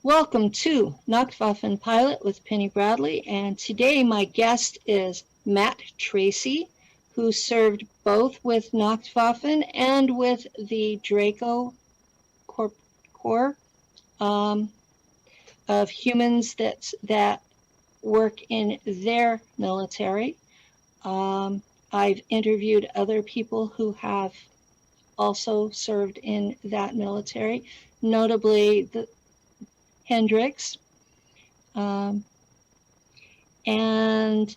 Welcome to Nacht, Waffen Pilot with Penny Bradley, and today my guest is Matt Tracy, who served both with Nacht Waffen and with the Draco Corps of humans that work in their military. I've interviewed other people who have also served in that military, notably the Hendricks. Um, and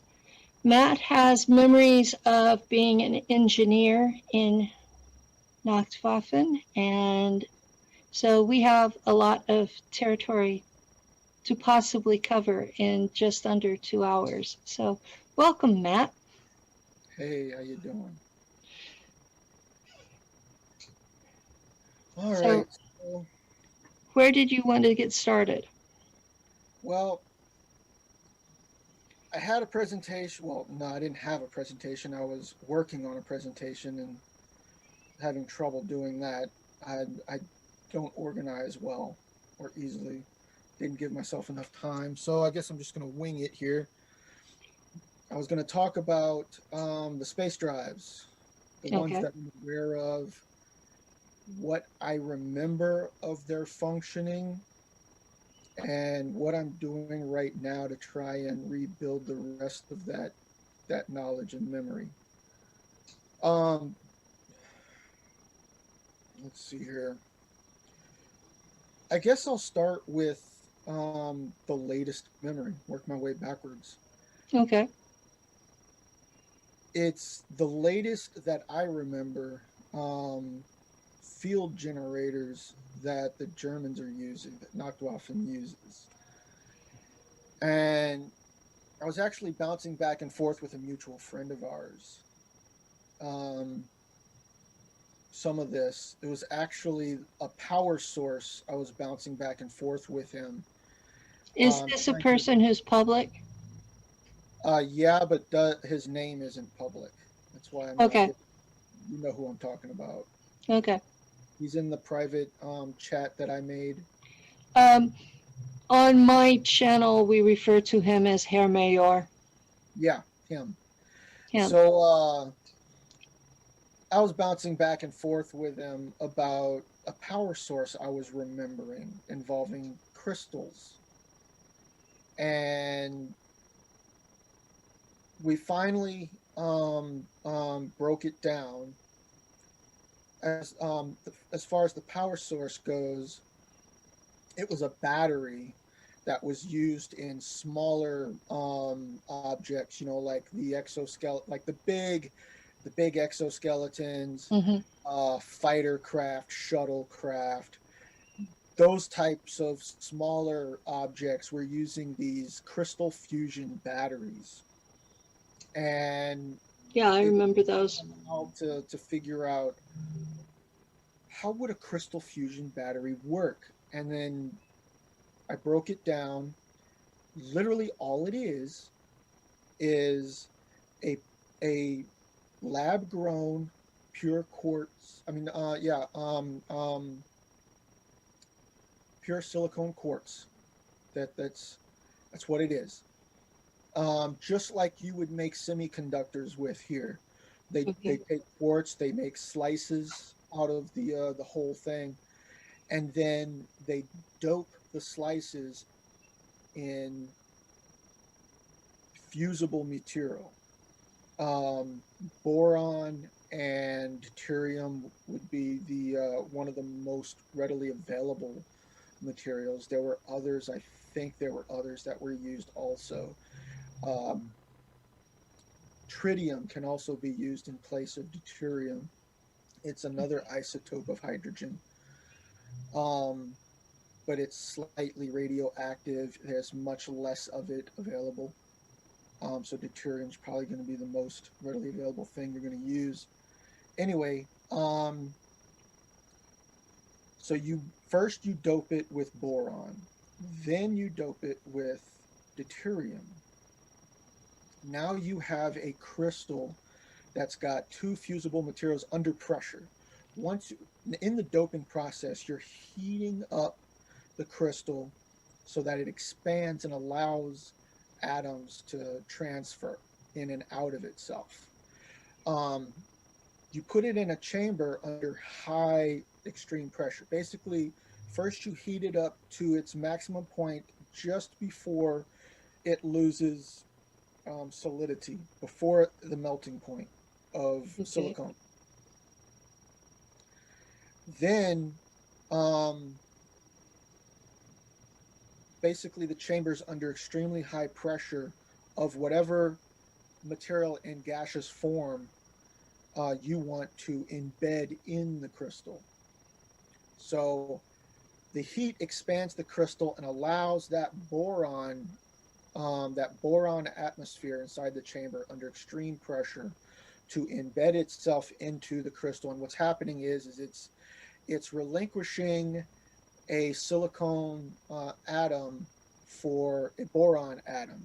Matt has memories of being an engineer in Nachtwaffen, and so we have a lot of territory to possibly cover in just under 2 hours. So welcome, Matt. Hey, how you doing? All So right. So, where did you want to get started? well, I had a presentation. Well, no, I didn't have a presentation. I was working on a presentation and having trouble doing that. I don't organize well or easily. Didn't give myself enough time. So I guess I'm just going to wing it here. I was going to talk about the space drives, the ones Okay. that I'm aware of, what I remember of their functioning, and what I'm doing right now to try and rebuild the rest of that knowledge and memory. Um, let's see here. I guess I'll start with the latest memory. Work my way backwards. Okay. It's the latest that I remember. Field generators that the Germans are using, that Nachtwaffen uses, and I was actually bouncing back and forth with a mutual friend of ours. Um, some of this. It was actually a power source. I was bouncing back and forth with him. Is this a Trying to, person who's public? yeah, but his name isn't public. That's why I'm not Okay. giving. You know who I'm talking about. Okay. He's in the private chat that I made. Um, on my channel, we refer to him as Herr Mayor. Yeah, him. Him. So I was bouncing back and forth with him about a power source I was remembering involving crystals. And we finally broke it down as far as the power source goes. It was a battery that was used in smaller objects, like the exoskeleton, like the big exoskeletons, Mm-hmm. fighter craft, shuttlecraft. Those types of smaller objects were using these crystal fusion batteries, and Yeah, I it was remember those. how to figure out how would a crystal fusion battery work. And then I broke it down. Literally all it is a a lab grown pure quartz. I mean, yeah, pure silicone quartz. That's what it is. Just like you would make semiconductors with here. They Okay. take quartz, they make slices out of the whole thing, and then they dope the slices in fusible material. Um, Boron and deuterium would be the one of the most readily available materials. There were others. I think there were others that were used also. Um, Tritium can also be used in place of deuterium. It's another isotope of hydrogen, um, but it's slightly radioactive. There's much less of it available. So deuterium is probably going to be the most readily available thing you're going to use. Anyway, so you dope it with boron, then you dope it with deuterium. Now you have a crystal that's got two fusible materials under pressure. Once in the doping process, you're heating up the crystal so that it expands and allows atoms to transfer in and out of itself. Um, you put it in a chamber under high extreme pressure. Basically, first you heat it up to its maximum point just before it loses solidity, before the melting point of Okay. silicon. Then, um, basically, the chamber's under extremely high pressure of whatever material in gaseous form you want to embed in the crystal. So the heat expands the crystal and allows that boron atmosphere inside the chamber under extreme pressure to embed itself into the crystal. And what's happening is it's relinquishing a silicon atom for a boron atom.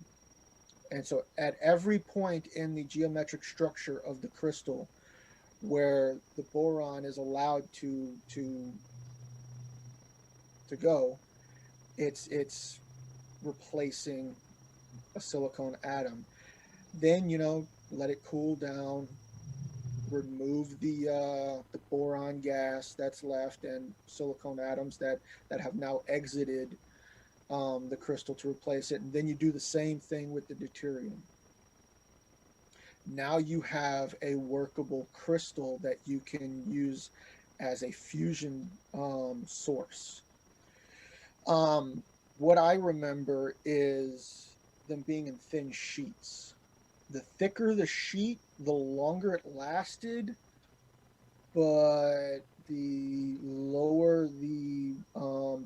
And so at every point in the geometric structure of the crystal where the boron is allowed to go, it's replacing a silicon atom. Then let it cool down, remove the boron gas that's left and silicon atoms that have now exited the crystal to replace it, and then you do the same thing with the deuterium. Now you have a workable crystal that you can use as a fusion source. What I remember is them being in thin sheets. The thicker the sheet, the longer it lasted, but the lower the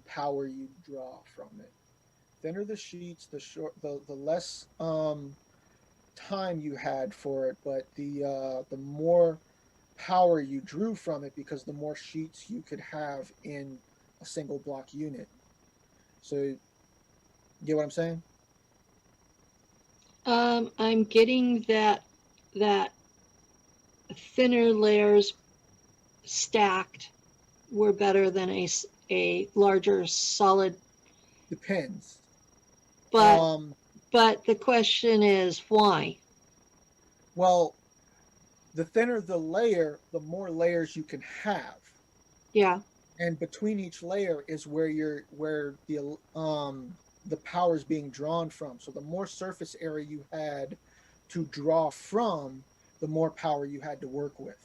power you draw from it. Thinner the sheets, the less time you had for it, but the more power you drew from it because the more sheets you could have in a single block unit. So, you get what I'm saying? I'm getting that thinner layers stacked were better than a larger solid. Depends. But Um, but the question is why? well, the thinner the layer, the more layers you can have, Yeah. and between each layer is where the power is being drawn from. So the more surface area you had to draw from, the more power you had to work with.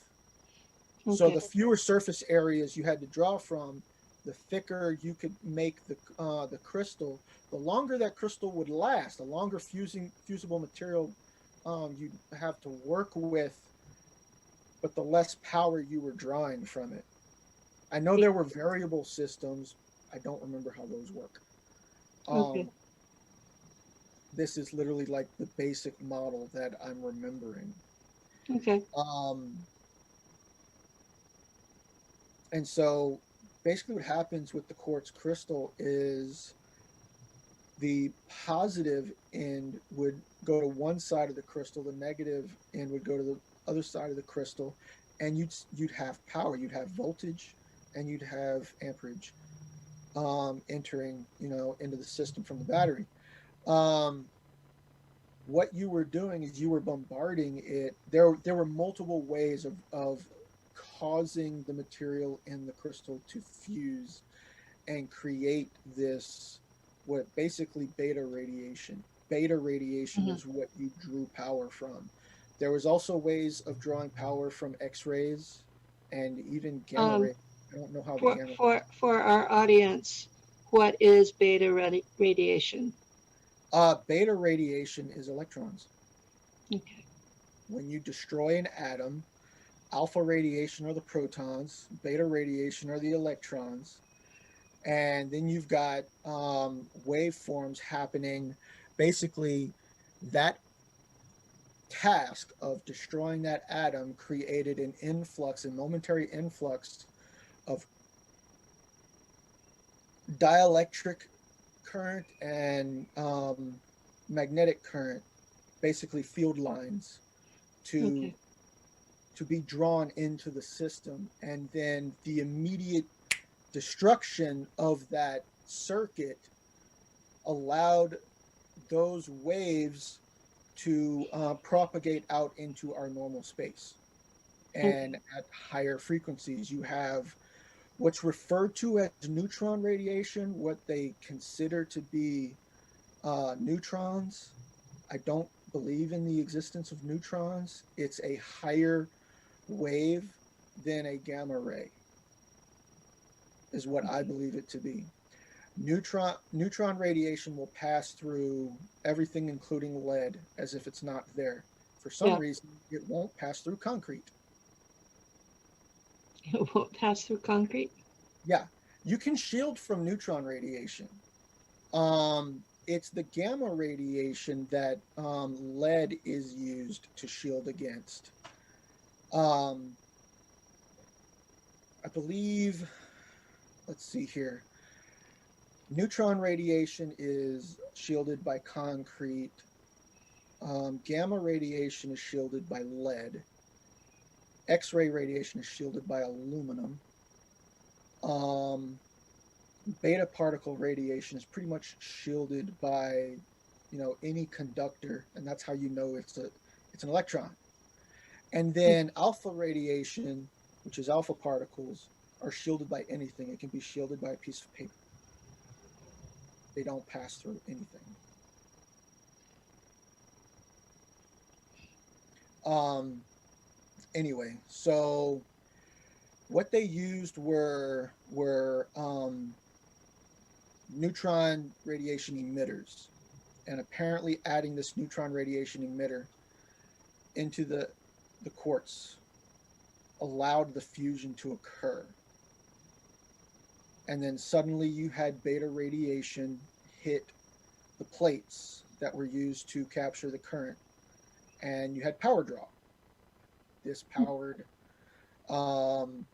So Okay. the fewer surface areas you had to draw from, the thicker you could make the crystal. The longer that crystal would last, the longer fusible material you'd have to work with, but the less power you were drawing from it. I know there were variable systems. I don't remember how those work. Okay. Um, this is literally like the basic model that I'm remembering. Okay. Um, and so basically what happens with the quartz crystal is the positive end would go to one side of the crystal, the negative end would go to the other side of the crystal, and you'd have power, you'd have voltage, and you'd have amperage entering into the system from the battery. Um, what you were doing is you were bombarding it. There were multiple ways of causing the material in the crystal to fuse and create this, what basically beta radiation. Beta radiation Mhm. is what you drew power from. There was also ways of drawing power from X-rays and even gamma Um, ray. I don't know how the for gamma. for for our audience, what is beta radiation? Beta radiation is electrons. Okay. When you destroy an atom, alpha radiation are the protons, beta radiation are the electrons, and then you've got waveforms happening. Basically, that task of destroying that atom created an influx, a momentary influx of dielectric current and magnetic current, basically field lines, to Okay. be drawn into the system, and then the immediate destruction of that circuit allowed those waves to propagate out into our normal space. And Okay. at higher frequencies, you have what's referred to as neutron radiation, what they consider to be neutrons. I don't believe in the existence of neutrons. It's a higher wave than a gamma ray, is what I believe it to be. Neutron radiation will pass through everything, including lead, as if it's not there. For some Yeah. reason, it won't pass through concrete. It won't pass through concrete. Yeah, you can shield from neutron radiation. It's the gamma radiation that lead is used to shield against. Um, I believe, let's see here. Neutron radiation is shielded by concrete. Gamma radiation is shielded by lead. X-ray radiation is shielded by aluminum. Um, Beta particle radiation is pretty much shielded by, any conductor, and that's how you know it's an electron. And then alpha radiation, which is alpha particles, are shielded by anything. It can be shielded by a piece of paper. They don't pass through anything. Um, anyway, so what they used were neutron radiation emitters, and apparently adding this neutron radiation emitter into the quartz allowed the fusion to occur. And then suddenly you had beta radiation hit the plates that were used to capture the current, and you had power draw. This powered um,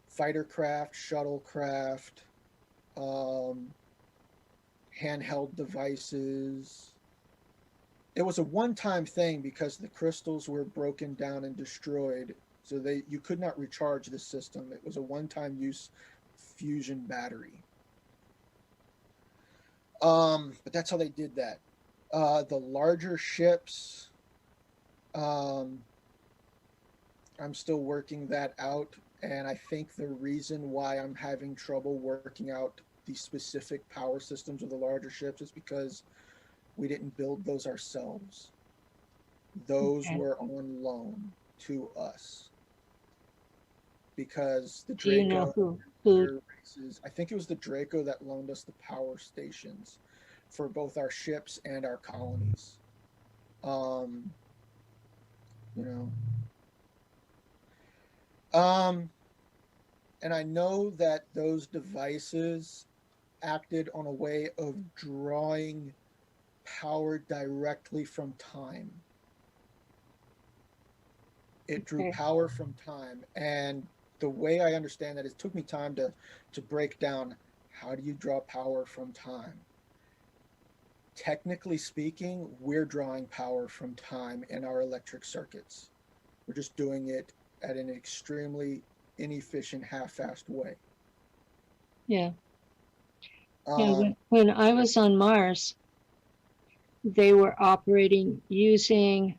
fighter craft, shuttlecraft, um, handheld devices. It was a one-time thing because the crystals were broken down and destroyed, so you could not recharge the system. It was a one-time use fusion battery. But that's how they did that. The larger ships, um, I'm still working that out, and I think the reason why I'm having trouble working out the specific power systems of the larger ships is because we didn't build those ourselves. Those Okay. were on loan to us because the Do you know Draco who? other races, I think it was the Draco that loaned us the power stations for both our ships and our colonies. Um, you know, um, and I know that those devices acted on a way of drawing power directly from time. It drew Okay. power from time, and the way I understand that, it took me time to break down how do you draw power from time. Technically speaking, we're drawing power from time in our electric circuits. We're just doing it at an extremely inefficient, half-assed way. Yeah. Yeah. Um, When I was on Mars, they were operating using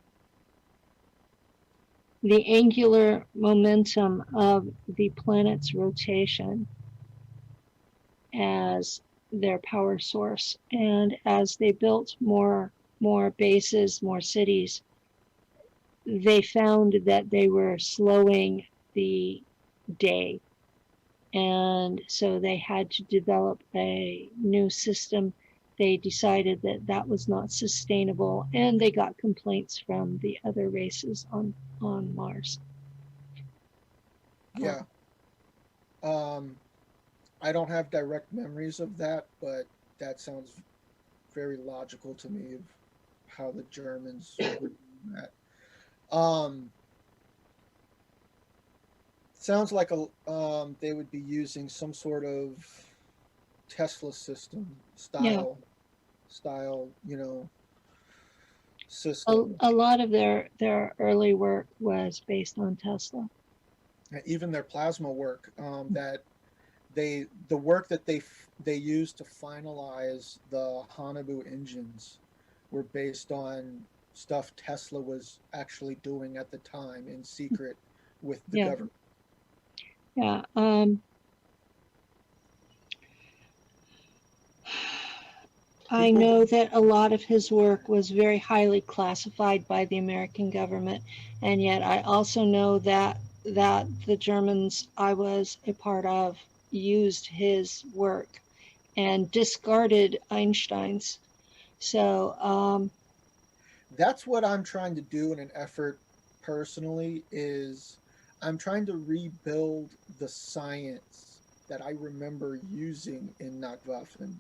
the angular momentum of the planet's rotation as their power source. And as they built more bases, more cities, they found that they were slowing the day. And so they had to develop a new system. They decided that that was not sustainable, and they got complaints from the other races on Mars. yeah. Um, I don't have direct memories of that, but that sounds very logical to me of how the Germans were doing that. Um, Sounds like they would be using some sort of Tesla system Yeah, style, a, system. a lot of their early work was based on Tesla. Even their plasma work, that the work that they used to finalize the Hanabu engines were based on stuff Tesla was actually doing at the time in secret with the Yeah. government. Yeah. I People, know that a lot of his work was very highly classified by the American government, and yet I also know that the Germans I was a part of used his work and discarded Einstein's. So, that's what I'm trying to do in an effort personally is I'm trying to rebuild the science that I remember using in Nachtwaffen.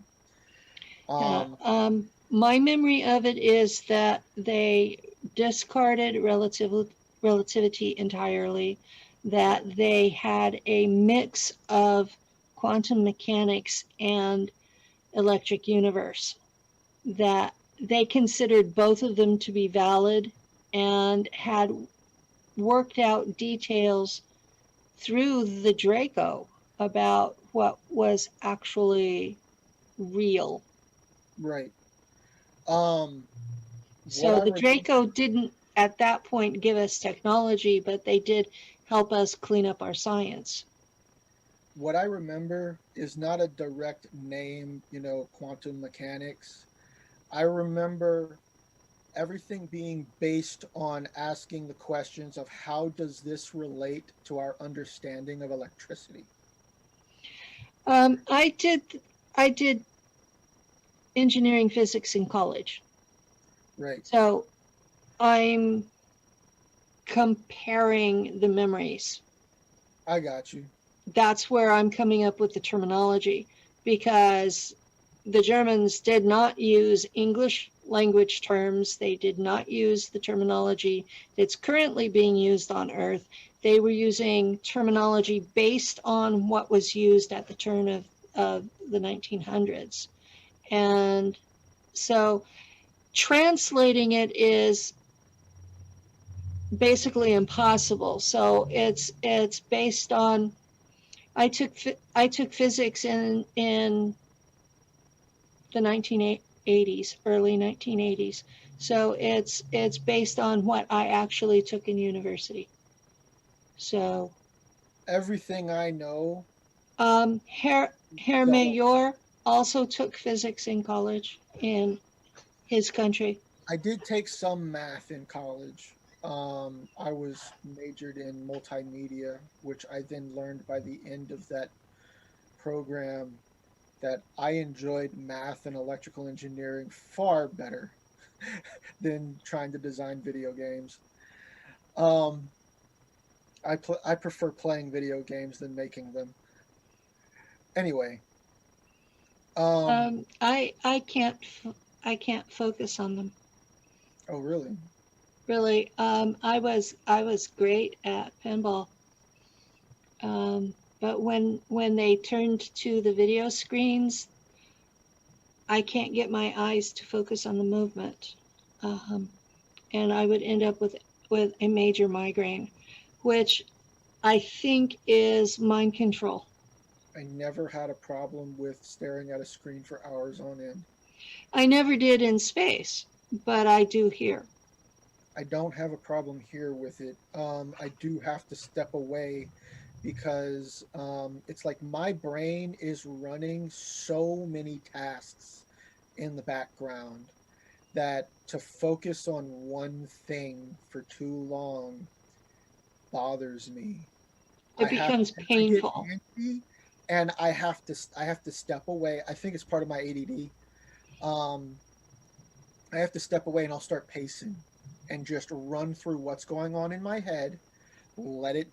yeah, Um, my memory of it is that they discarded relativity entirely, right, that they had a mix of quantum mechanics and electric universe, that they considered both of them to be valid and had worked out details through the Draco about what was actually real. right. Um, what So I the remember, Draco didn't at that point give us technology, but they did help us clean up our science. what I remember is not a direct name, quantum mechanics. I remember everything being based on asking the questions of how does this relate to our understanding of electricity? I did engineering physics in college, Right. so I'm comparing the memories. I got you. That's where I'm coming up with the terminology, because the Germans did not use English language terms. They did not use the terminology that's currently being used on Earth. They were using terminology based on what was used at the turn of the 1900s. And so translating it is basically impossible. So it's based on I took physics in the 1980s, early 1980s. So it's based on what I actually took in university. So Everything I know, Herr go on. Mayor also took physics in college in his country. I did take some math in college. I was majored in multimedia, which I then learned by the end of that program that I enjoyed math and electrical engineering far better than trying to design video games. Um, I prefer playing video games than making them. Anyway, um, I can't focus on them oh really? really. I was great at pinball, but when they turned to the video screens, I can't get my eyes to focus on the movement, um, and I would end up with a major migraine, which I think is mind control. I never had a problem with staring at a screen for hours on end. I never did in space, but I do here. I don't have a problem here with it. I do have to step away because it's like my brain is running so many tasks in the background that to focus on one thing for too long bothers me. It becomes I get painful. antsy and I have to step away. I think it's part of my ADD. Um, I have to step away and I'll start pacing and just run through what's going on in my head, let it,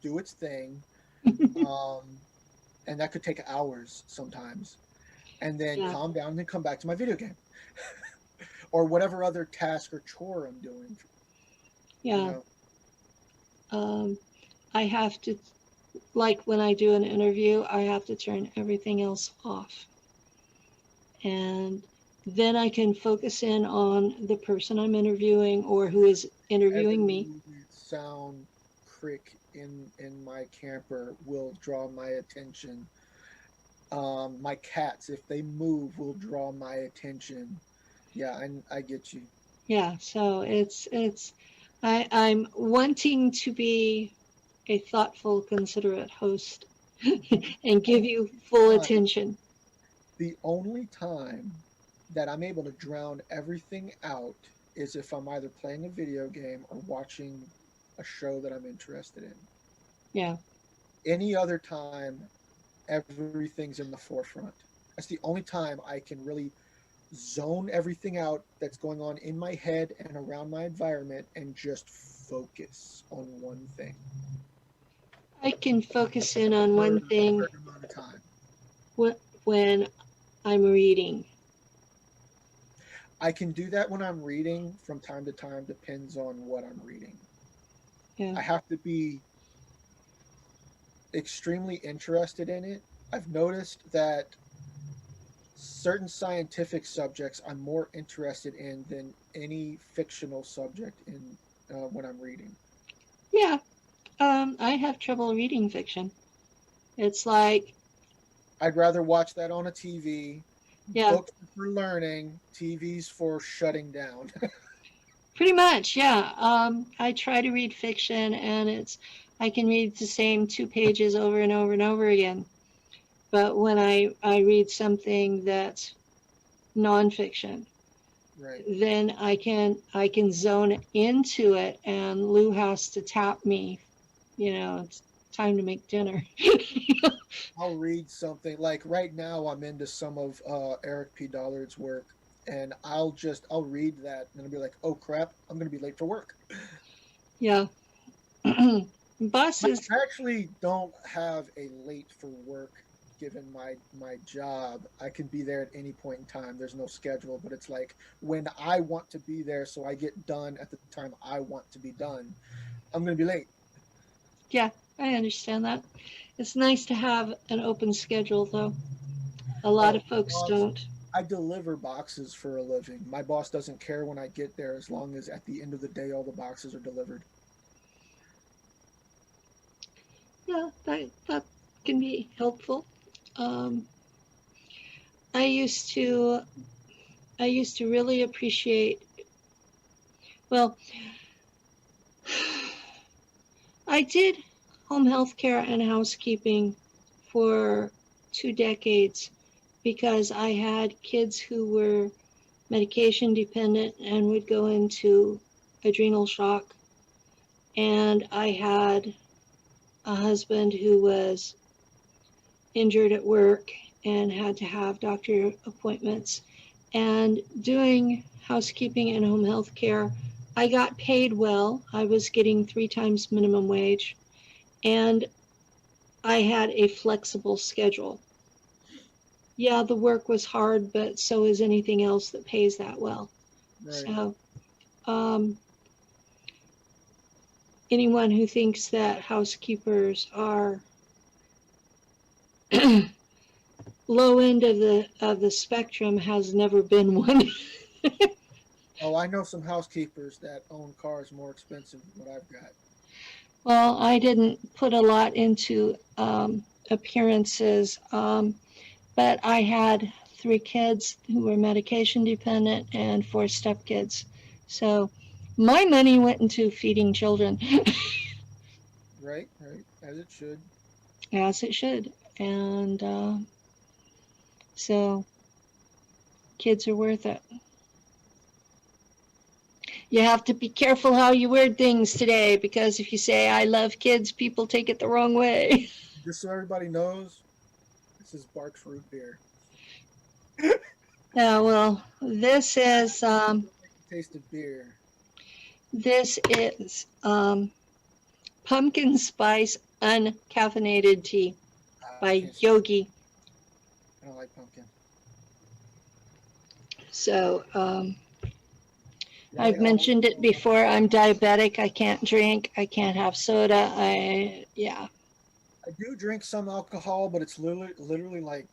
do its thing. Um, and that could take hours sometimes. And then Yeah, calm down and then come back to my video game or whatever other task or chore I'm doing, you yeah. know. Um, I have to, like when I do an interview, I have to turn everything else off. And then I can focus in on the person I'm interviewing or who is interviewing me. Heavens sound crick in my camper will draw my attention. My cats, if they move, will draw my attention. Yeah, I get you. Yeah, so I'm wanting to be a thoughtful, considerate host and give you full Time, attention. the only time that I'm able to drown everything out is if I'm either playing a video game or watching a show that I'm interested in. Yeah. Any other time, everything's in the forefront. That's the only time I can really zone everything out that's going on in my head and around my environment and just focus on one thing I can focus in on for one a thing certain amount of time. when I'm reading. I can do that when I'm reading from time to time, depends on what I'm reading. Yeah. I have to be extremely interested in it. I've noticed that certain scientific subjects I'm more interested in than any fictional subject in when I'm reading. Yeah. I have trouble reading fiction. It's like, I'd rather watch that on a TV. yeah, Books for learning, TVs for shutting down. pretty much. Yeah. I try to read fiction and I can read the same 2 pages over and over and over again. But when I read something that's nonfiction, Right. then I can zone into it, and Lou has to tap me. It's time to make dinner. I'll read something like right now I'm into some of Eric P. Dollard's work and I'll read that and I'll be like, "Oh crap, I'm going to be late for work." Yeah. I Bosses. actually don't have a late for work given my job. I can be there at any point in time. There's no schedule, but it's like when I want to be there so I get done at the time I want to be done, I'm going to be late. Yeah, I understand that. It's nice to have an open schedule, though. A lot Oh, of folks don't. I deliver boxes for a living. My boss doesn't care when I get there as long as at the end of the day all the boxes are delivered. Yeah, that can be helpful. Um, I used to I used to really appreciate. Well, I did home health care and housekeeping for 2 decades because I had kids who were medication dependent and would go into adrenal shock. And I had a husband who was injured at work and had to have doctor appointments. And doing housekeeping and home health care, I got paid well. I was getting 3 times minimum wage. And I had a flexible schedule. Yeah, the work was hard, but so is anything else that pays that well. Right. So, um, anyone who thinks that housekeepers are low end of the spectrum has never been one. Oh, I know some housekeepers that own cars more expensive than what I've got. Well, I didn't put a lot into appearances, but I had 3 kids who were medication dependent and 4 stepkids. So my money went into feeding children, Right, right, as it should. as it should. And so kids are worth it. You have to be careful how you word things today because if you say, I love kids, people take it the wrong way. Just so everybody knows, this is Barks root beer. Yeah, well, Taste of beer. this is pumpkin spice uncaffeinated tea I by can't. Yogi. I don't like pumpkin. So Right I've on. mentioned it before. I'm diabetic. I can't drink. I can't have soda. Yeah. I do drink some alcohol, but it's literally like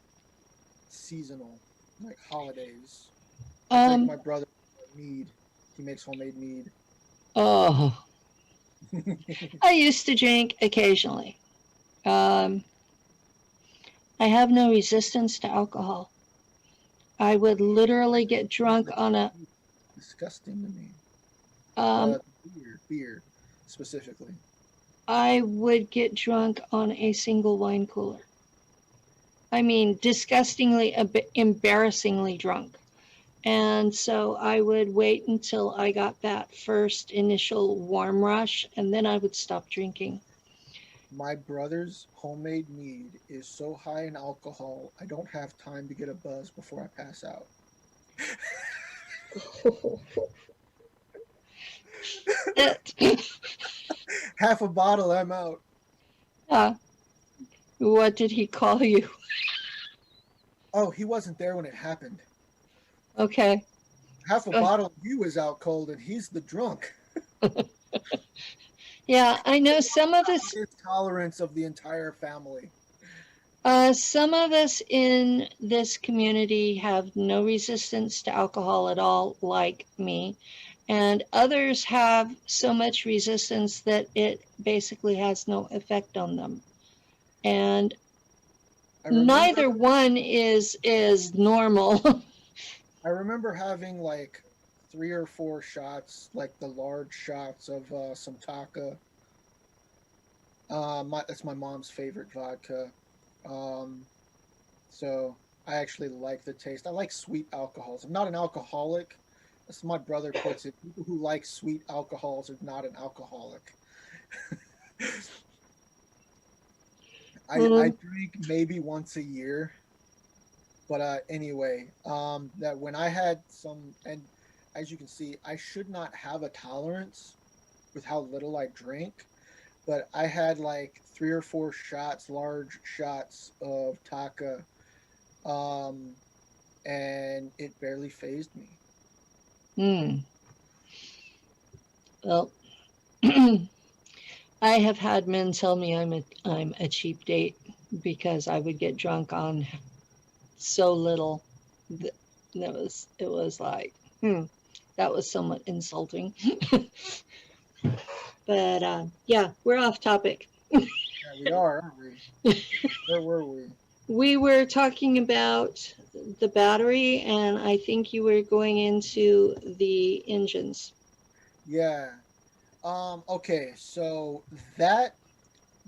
seasonal, like holidays. I drink Um. my brother mead. He makes homemade mead. Oh. I used to drink occasionally. Um, I have no resistance to alcohol. I would literally get drunk on a. Disgusting to me. Um, Beer specifically. I would get drunk on a single wine cooler. I mean, disgustingly, embarrassingly drunk. And so I would wait until I got that first initial warm rush, and then I would stop drinking. My brother's homemade mead is so high in alcohol, I don't have time to get a buzz before I pass out. It. Half a bottle, I'm out. uh, what did he call you? Oh, he wasn't there when it happened. Okay. Half a Uh, bottle, he was out cold, and he's the drunk. yeah, I know some of us. His tolerance of the entire family. Some of us in this community have no resistance to alcohol at all, like me, and others have so much resistance that it basically has no effect on them. And I neither remember, one is normal. I remember having like 3 or 4 shots, like the large shots of some Taka. That's my mom's favorite vodka. Um, so I actually like the taste. I like sweet alcohols. I'm not an alcoholic. As my brother puts it, people who like sweet alcohols are not an alcoholic. I Mm, drink maybe once a year, but anyway, that when I had some, and as you can see, I should not have a tolerance with how little I drink, but I had like 3 or 4 shots, large shots of Taka, um, and it barely phased me. mm. Well, I have had men tell me I'm a cheap date because I would get drunk on so little. It was like, that was somewhat insulting. But yeah, we're off topic. Yeah, we are, aren't we? Where were we? We were talking about the battery, and I think you were going into the engines. Yeah. Okay, so that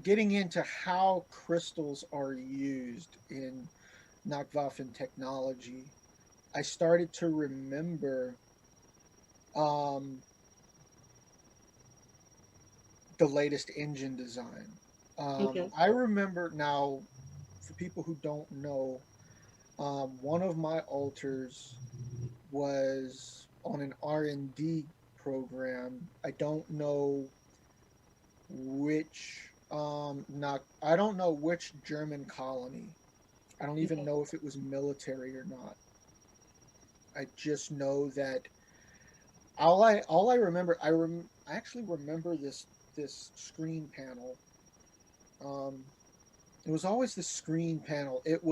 getting into how crystals are used in Nachtwaffen technology, I started to remember um, the latest engine design. Okay. I remember now, for people who don't know, one of my alters was on an R&D program. I don't know which not I don't know which German colony. I don't even Okay. know if it was military or not. I just know that all I remember I actually remember this screen panel. Um it was always the screen panel. It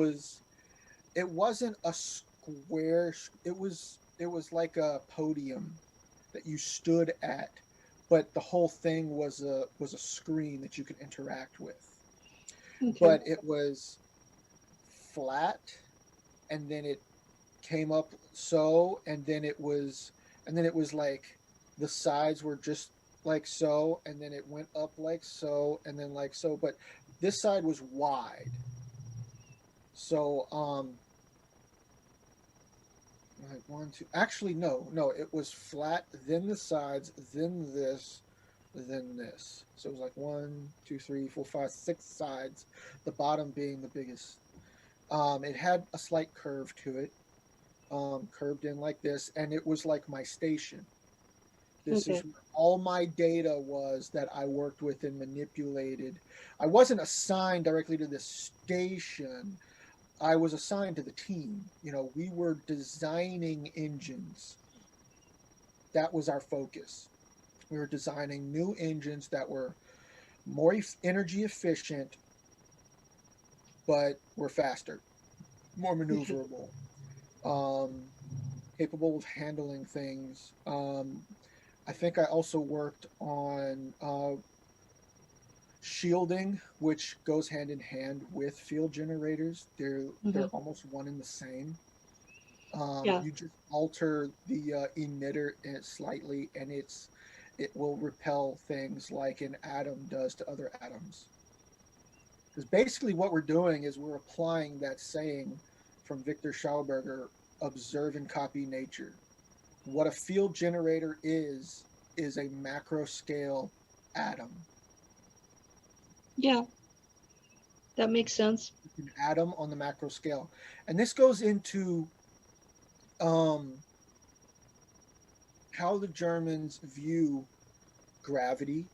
wasn't a square, it was like a podium that you stood at, but the whole thing was a screen that you could interact with. Okay. But it was flat, and then it came up so, and then it was like the sides were just like so, and then it went up like so, and then like so, but this side was wide. So like one, two, actually no, it was flat, then the sides, then this. So it was like 1, 2, 3, 4, 5, 6 sides, the bottom being the biggest. It had a slight curve to it, curved in like this, and it was like my station. This is Okay. where all my data was that I worked with and manipulated. I wasn't assigned directly to this station. I was assigned to the team. We were designing engines. That was our focus. We were designing new engines that were more energy efficient, but were faster, more Okay. maneuverable, um, capable of handling things. I think I also worked on shielding, which goes hand in hand with field generators. They're Hmm. almost one and the same. Yeah. You just alter the emitter in it slightly, and it will repel things like an atom does to other atoms. Because basically, what we're doing is we're applying that saying from Victor Schauberger: "Observe and copy nature." What a field generator is a macro scale atom. Yeah. That makes sense. An atom on the macro scale, and this goes into um, how the Germans view gravity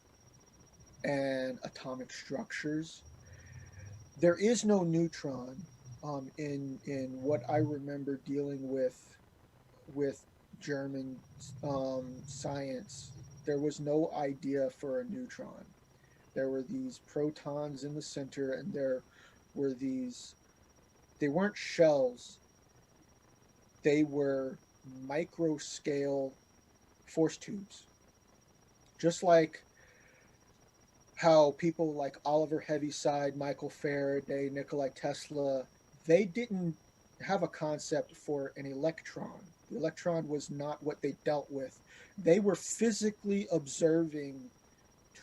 and atomic structures. There is no neutron in what I remember dealing with German science. There was no idea for a neutron. There were these protons in the center, and there were these. They weren't shells. They were micro scale force tubes, just like how people like Oliver Heaviside, Michael Faraday, Nikola Tesla, they didn't have a concept for an electron. The electron was not what they dealt with. They were physically observing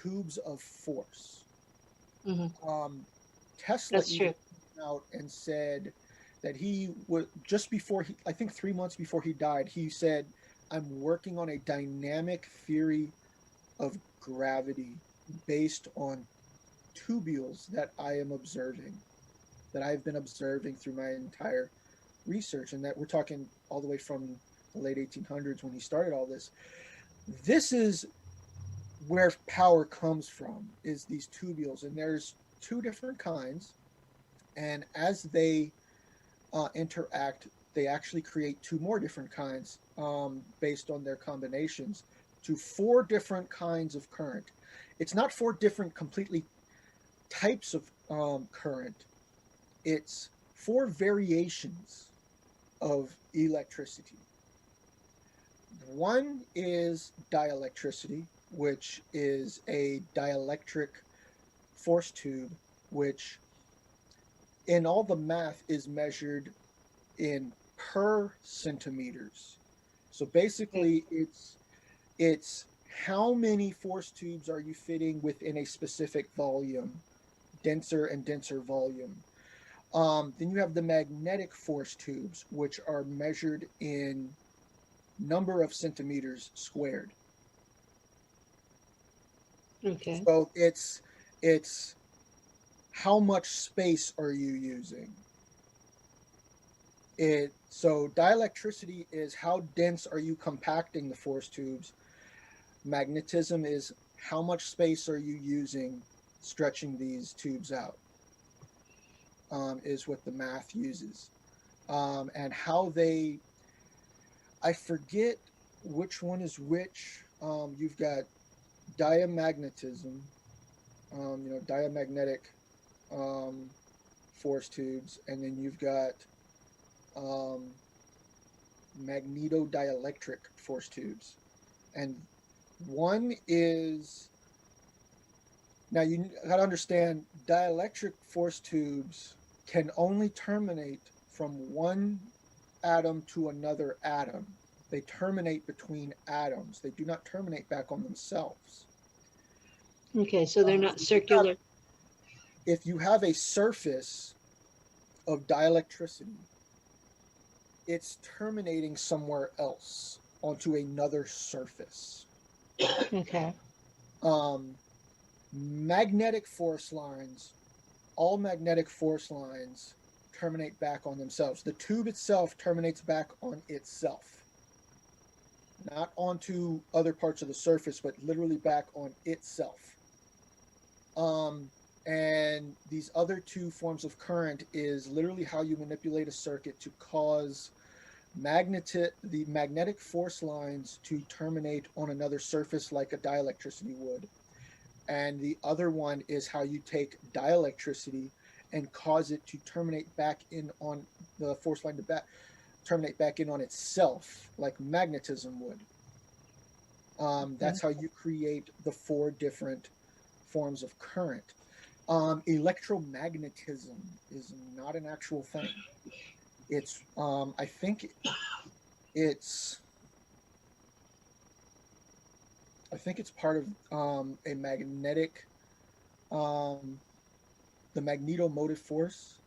tubes of force. Hmm. Um, Tesla That's even true. came out and said that he was just before he, I think 3 months before he died, he said, "I'm working on a dynamic theory of gravity based on tubules that I am observing, that I've been observing through my entire research." And that we're talking all the way from the late 1800s when he started all this. This is where power comes from, is these tubules. And there's two different kinds. And as they interact, they actually create two more different kinds based on their combinations to four different kinds of current. It's not four different completely types of current, it's four variations of electricity. One is dielectricity, which is a dielectric force tube, which in all the math is measured in per centimeters. So Okay. basically, it's how many force tubes are you fitting within a specific volume, denser and denser volume. Then you have the magnetic force tubes, which are measured in number of centimeters squared. Okay. So it's how much space are you using? So dielectricity is how dense are you compacting the force tubes. Magnetism is how much space are you using stretching these tubes out, is what the math uses. And how they, I forget which one is which. You've got diamagnetism, diamagnetic um, force tubes, and then you've got um, magnetodielectric force tubes. And one is, now you got to understand, dielectric force tubes can only terminate from one atom to another atom. They terminate between atoms. They do not terminate back on themselves. Okay. So they're So not circular. if you have a surface of dielectricity, it's terminating somewhere else onto another surface. Okay. Um, Magnetic force lines, all magnetic force lines terminate back on themselves. The tube itself terminates back on itself, not onto other parts of the surface, but literally back on itself. Um, and these other two forms of current is literally how you manipulate a circuit to cause the magnetic force lines to terminate on another surface like a dielectricity would. And the other one is how you take dielectricity and cause it to terminate back in on the force line to terminate back in on itself, like magnetism would. That's how you create the four different forms of current. Electromagnetism is not an actual thing. It's I think it's I think it's part of a magnetic um, the magnetomotive force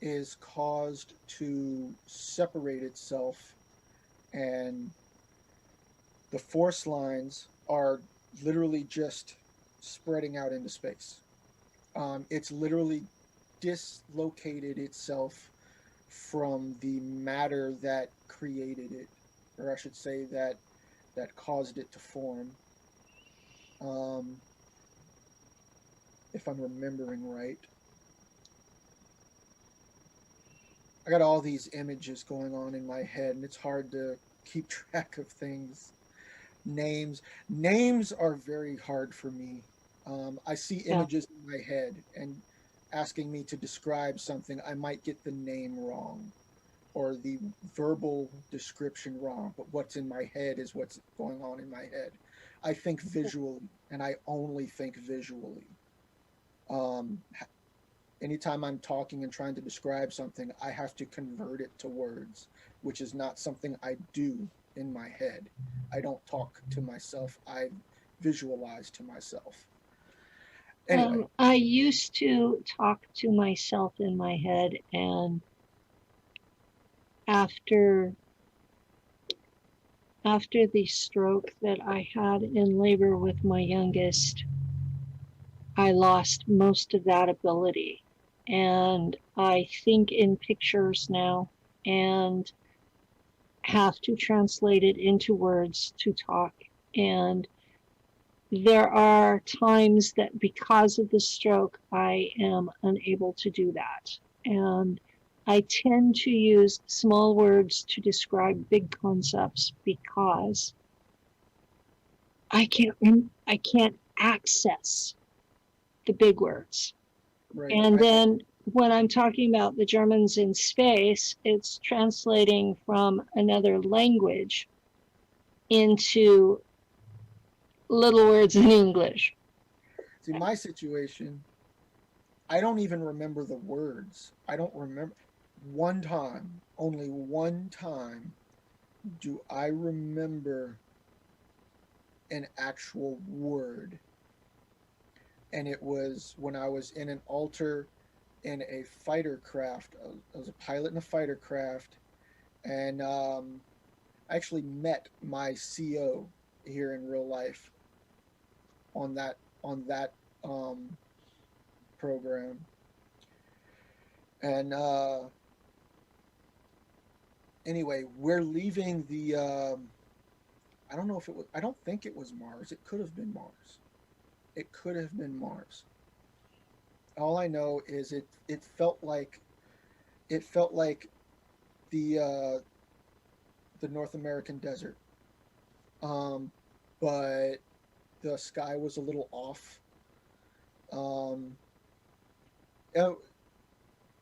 is caused to separate itself, and the force lines are literally just spreading out into space. It's literally dislocated itself from the matter that created it, or I should say that caused it to form. Um, if I'm remembering right, I got all these images going on in my head, and it's hard to keep track of things. Names are very hard for me. I see Yeah. images in my head, and asking me to describe something, I might get the name wrong or the verbal description wrong, but what's in my head is what's going on in my head. I think visually, and I only think visually. Um, Anytime I'm talking and trying to describe something, I have to convert it to words, which is not something I do in my head. I don't talk to myself, I visualize to myself. Anyway, I used to talk to myself in my head, and after after the stroke that I had in labor with my youngest, I lost most of that ability. And I think in pictures now and have to translate it into words to talk. And there are times that because of the stroke, I am unable to do that. And I tend to use small words to describe big concepts because I can't access the big words. right. And then when I'm talking about the Germans in space, it's translating from another language into little words in English. See, my situation, I don't even remember the words. I don't remember. One time, only one time, do I remember an actual word. And it was when I was in an altar in a fighter craft. I was a pilot in a fighter craft, and I actually met my CO here in real life on that um, program. And anyway, we're leaving the. I don't know if it was. I don't think it was Mars. It could have been Mars. It could have been Mars. All I know is it felt like the North American desert. Um, but the sky was a little off. Um, uh,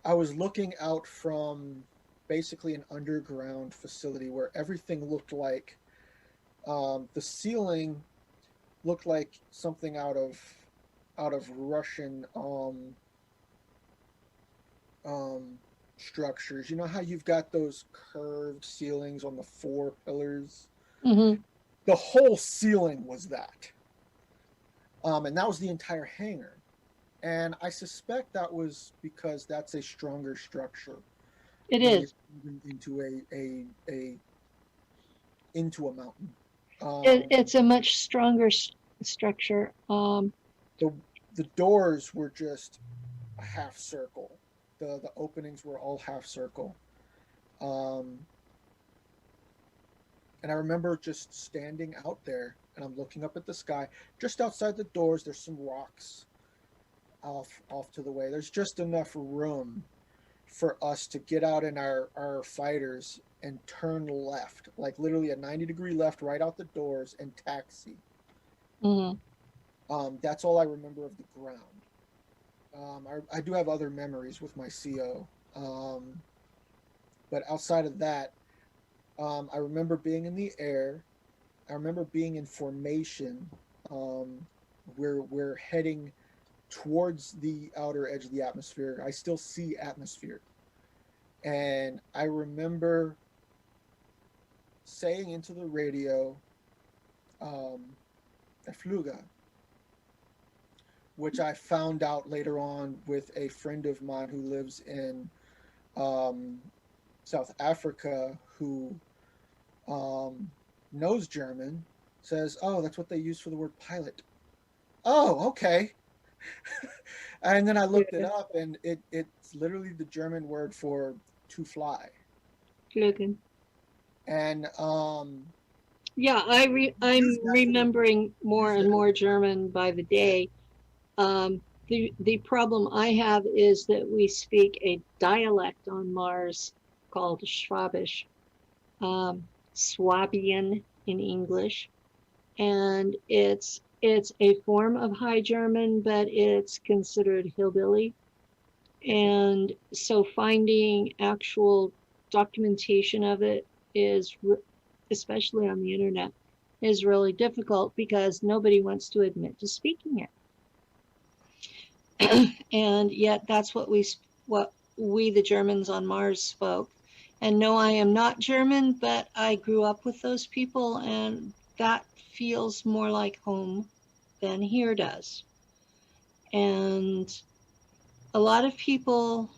I was looking out from basically an underground facility where everything looked like the ceiling looked like something out of Russian um, structures. You know how you've got those curved ceilings on the four pillars? Mm-hmm. The whole ceiling was that. And that was the entire hangar. And I suspect that was because that's a stronger structure It when you're is. moving into a into a mountain. It's a much stronger structure. The the doors were just a half circle. The openings were all half circle. Um, and I remember just standing out there and I'm looking up at the sky. Just outside the doors, there's some rocks off to the way. There's just enough room for us to get out in our fighters and turn left, like literally a 90-degree left right out the doors and taxi. Mm-hmm. That's all I remember of the ground. I do have other memories with my CO, but outside of that, I remember being in the air. I remember being in formation. We're heading towards the outer edge of the atmosphere. I still see atmosphere. And I remember saying into the radio, Fluga, which I found out later on with a friend of mine who lives in South Africa who knows German, says, oh, that's what they use for the word pilot. Oh, okay. And then I looked it up, and it's literally the German word for to fly. Fliegen. And yeah, I'm remembering more and more German by the day. The problem I have is that we speak a dialect on Mars called Schwabisch, Swabian in English, and it's a form of High German, but it's considered hillbilly. And so finding actual documentation of it is, especially on the internet, is really difficult because nobody wants to admit to speaking it. And yet that's what we the Germans on Mars spoke. And no, I am not German, but I grew up with those people, and that feels more like home than here does. And a lot of people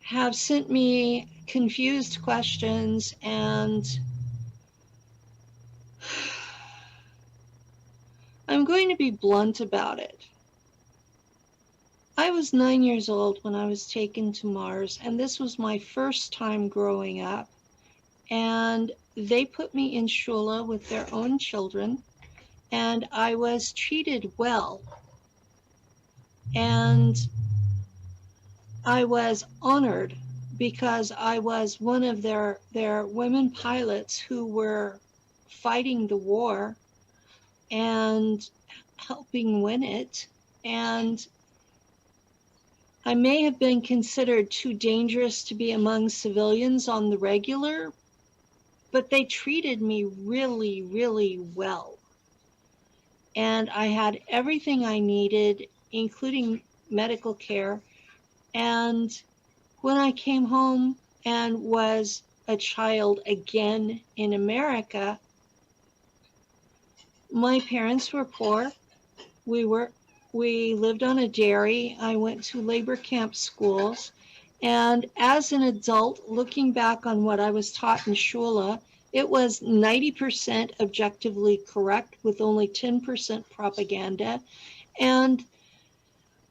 have sent me confused questions, and I'm going to be blunt about it. I was 9 years old when I was taken to Mars, and this was my first time growing up. And they put me in shula with their own children, and I was treated well. And I was honored because I was one of their women pilots who were fighting the war and helping win it. And I may have been considered too dangerous to be among civilians on the regular, but they treated me really, really well. And I had everything I needed, including medical care. And when I came home and was a child again in America, my parents were poor. We lived on a dairy. I went to labor camp schools. And as an adult, looking back on what I was taught in Shula, it was 90% objectively correct with only 10% propaganda. And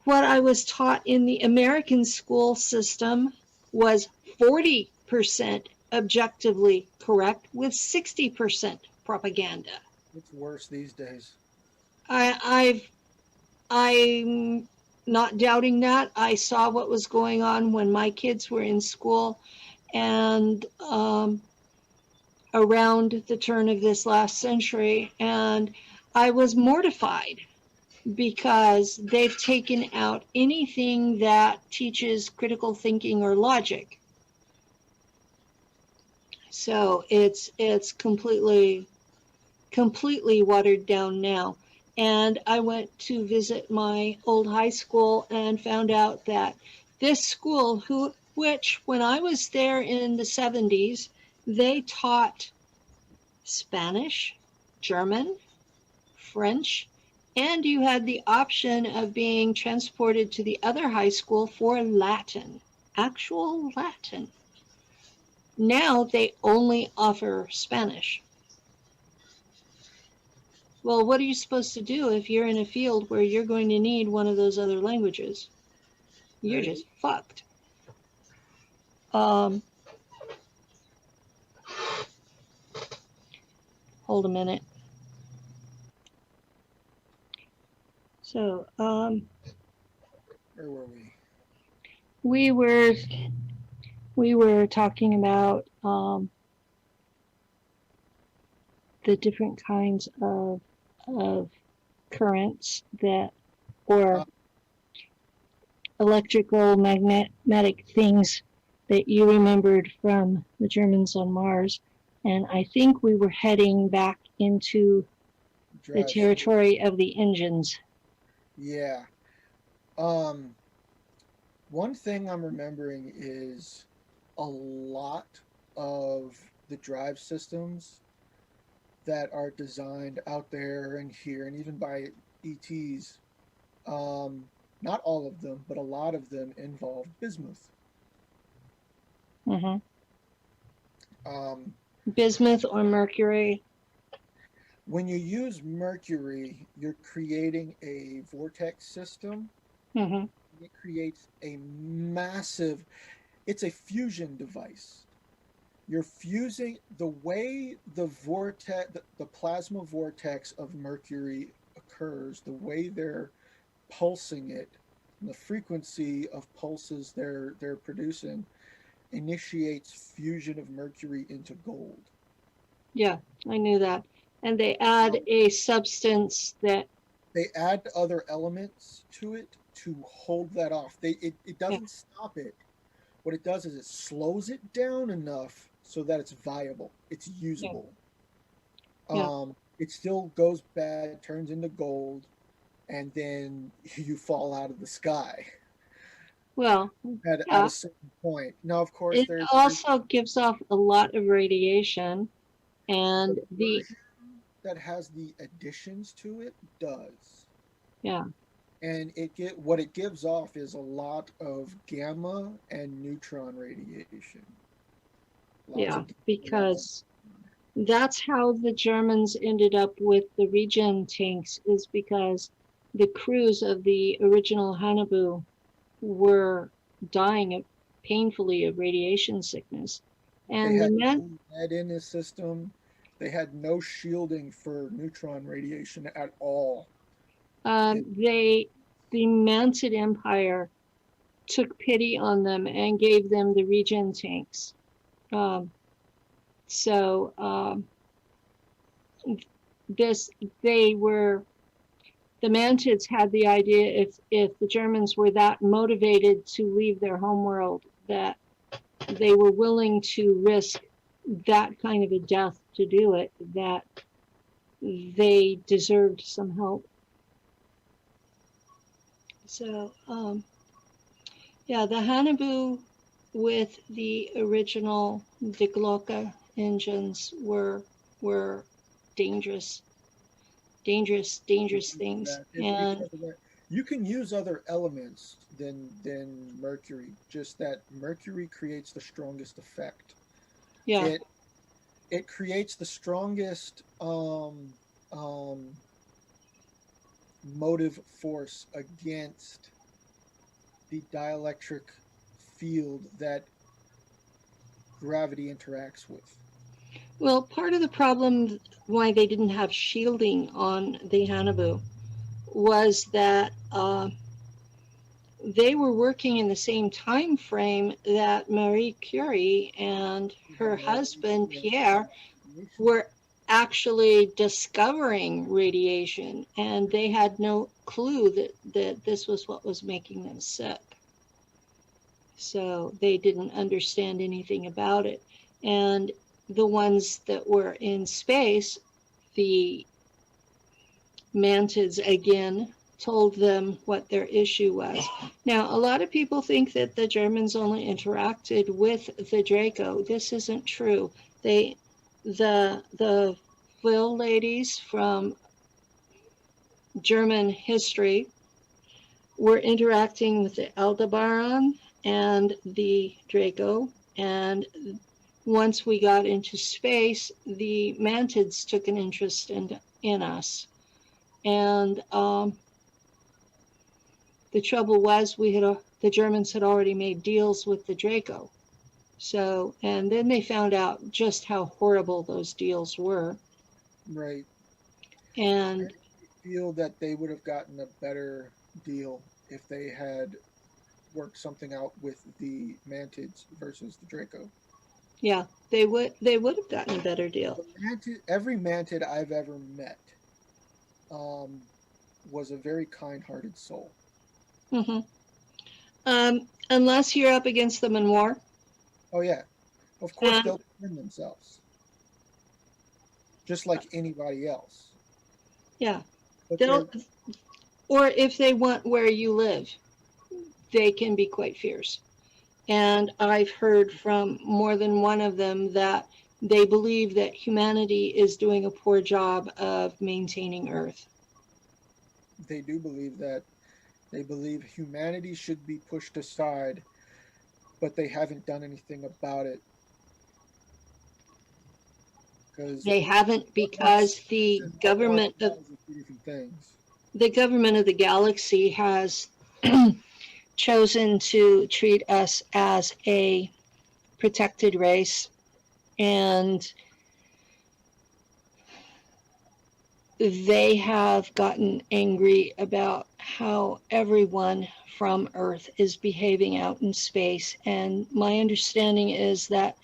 what I was taught in the American school system was 40% objectively correct with 60% propaganda. It's worse these days. I'm not doubting that. I saw what was going on when my kids were in school, and around the turn of this last century, and I was mortified because they've taken out anything that teaches critical thinking or logic. So it's completely watered down now. And I went to visit my old high school and found out that this school, which when I was there in the 70s, they taught Spanish, German, French, and you had the option of being transported to the other high school for Latin, actual Latin. Now they only offer Spanish. Well, what are you supposed to do if you're in a field where you're going to need one of those other languages? You're just fucked. Hold a minute. So, Where were we? We were talking about the different kinds of currents that, or electrical magnetic things that you remembered from the Germans on Mars. And I think we were heading back into the Drive through. territory of the engines. Yeah. One thing I'm remembering is a lot of the drive systems that are designed out there and here, and even by ETs. Um, Not all of them, but a lot of them involve bismuth. Hmm. Um, Bismuth or mercury. when you use mercury, you're creating a vortex system. Hmm. It creates a massive, it's a fusion device. You're fusing the way the vortex, the plasma vortex of mercury occurs, the way they're pulsing it, the frequency of pulses they're producing initiates fusion of mercury into gold. Yeah, I knew that. And they add Um, a substance that, they add other elements to it to hold that off. It yeah, doesn't stop it. What it does is it slows it down enough so that it's viable, it's yeah, usable. yeah. It still goes bad, turns into gold, and then you fall out of the sky Well, at a yeah. certain point. Now, of course, It there's also gives off a lot of radiation, the and version that has the additions to it does. yeah, And what it gives off is a lot of gamma and neutron radiation. Lots of yeah, gamma, lots of because that's how the Germans ended up with the regen tanks, is because the crews of the original Hanabu were dying of, painfully of radiation sickness. they And the had men, no lead in the system. They had no shielding for neutron radiation at all. It, the Mounted Empire took pity on them and gave them the regen tanks. Um, so this they were the Mantids had the idea, if the Germans were that motivated to leave their homeworld, that they were willing to risk that kind of a death to do it, that they deserved some help. So yeah, the Hanabu with the original Dielectricity engines were dangerous, dangerous things. And because of that, you can use other elements than mercury. Just that mercury creates the strongest effect. yeah, It it creates the strongest um, motive force against the dielectric field that gravity interacts with. well, part of the problem why they didn't have shielding on the Hanabu was that they were working in the same time frame that Marie Curie and You her had no husband idea Pierre about radiation. were actually discovering radiation, and they had no clue that this was what was making them sick. So they didn't understand anything about it. And the ones that were in space, the Mantids again told them what their issue was. Now, a lot of people think that the Germans only interacted with the Draco. This isn't true. The Will ladies from German history were interacting with the Aldebaran and the Draco, and once we got into space, the Mantids took an interest in us. And the trouble was the Germans had already made deals with the Draco. So, and then they found out just how horrible those deals were. Right. I And feel that they would have gotten a better deal if they had worked something out with the Mantids versus the Draco. yeah, they would have gotten a better deal. Every Mantid I've ever met um, was a very kind-hearted soul. Hmm. Unless you're up against them in war. Oh yeah, of course And they'll defend themselves. just like anybody else. Yeah. But They'll, or if they want where you live, they can be quite fierce. And I've heard from more than one of them that they believe that humanity is doing a poor job of maintaining Earth. they do believe that. They believe humanity should be pushed aside, but they haven't done anything about it. Because They haven't, us because and other planets are two different things. the government of the galaxy has chosen to treat us as a protected race, and they have gotten angry about how everyone from Earth is behaving out in space. And my understanding is that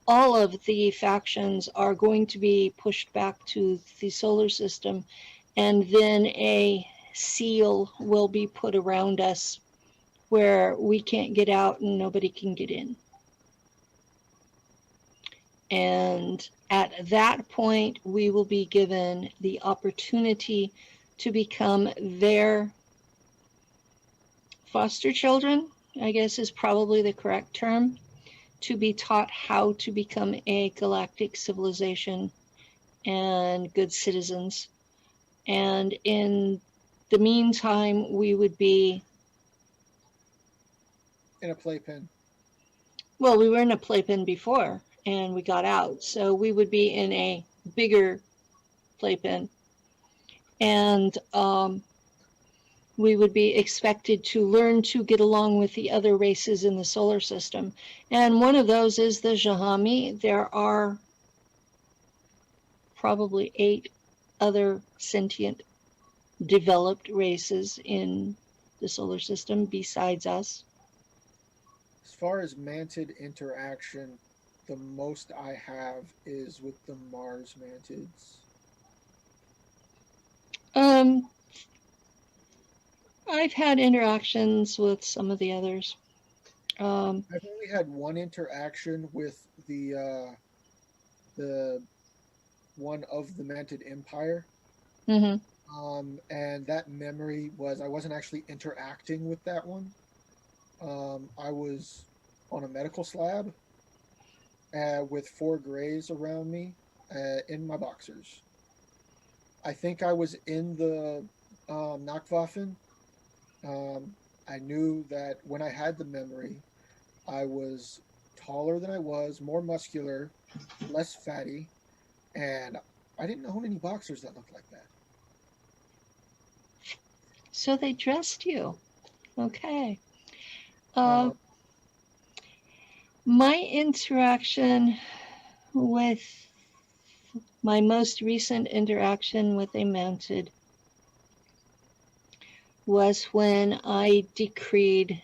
all of the factions are going to be pushed back to the solar system, and then a seal will be put around us where we can't get out and nobody can get in. And at that point, we will be given the opportunity to become their foster children, I guess is probably the correct term, to be taught how to become a galactic civilization and good citizens. And in the meantime, we would be, In a playpen. well, we were in a playpen before and we got out. So we would be in a bigger playpen. And we would be expected to learn to get along with the other races in the solar system. And one of those is the Jahami. There are probably 8 other sentient developed races in the solar system besides us. As far as mantid interaction, the most I have is with the Mars mantids. Um, I've had interactions with some of the others. I've only had one interaction with the one of the Mantid Empire. mhm. And that memory was I wasn't actually interacting with that one. I was on a medical slab with 4 grays around me in my boxers. I think I was in the Nacht Waffen. Um, I knew that when I had the memory, I was taller than I was, more muscular, less fatty, and I didn't own any boxers that looked like that. So they dressed you. Okay. Uh, My interaction with my most recent interaction with a mounted was when I decreed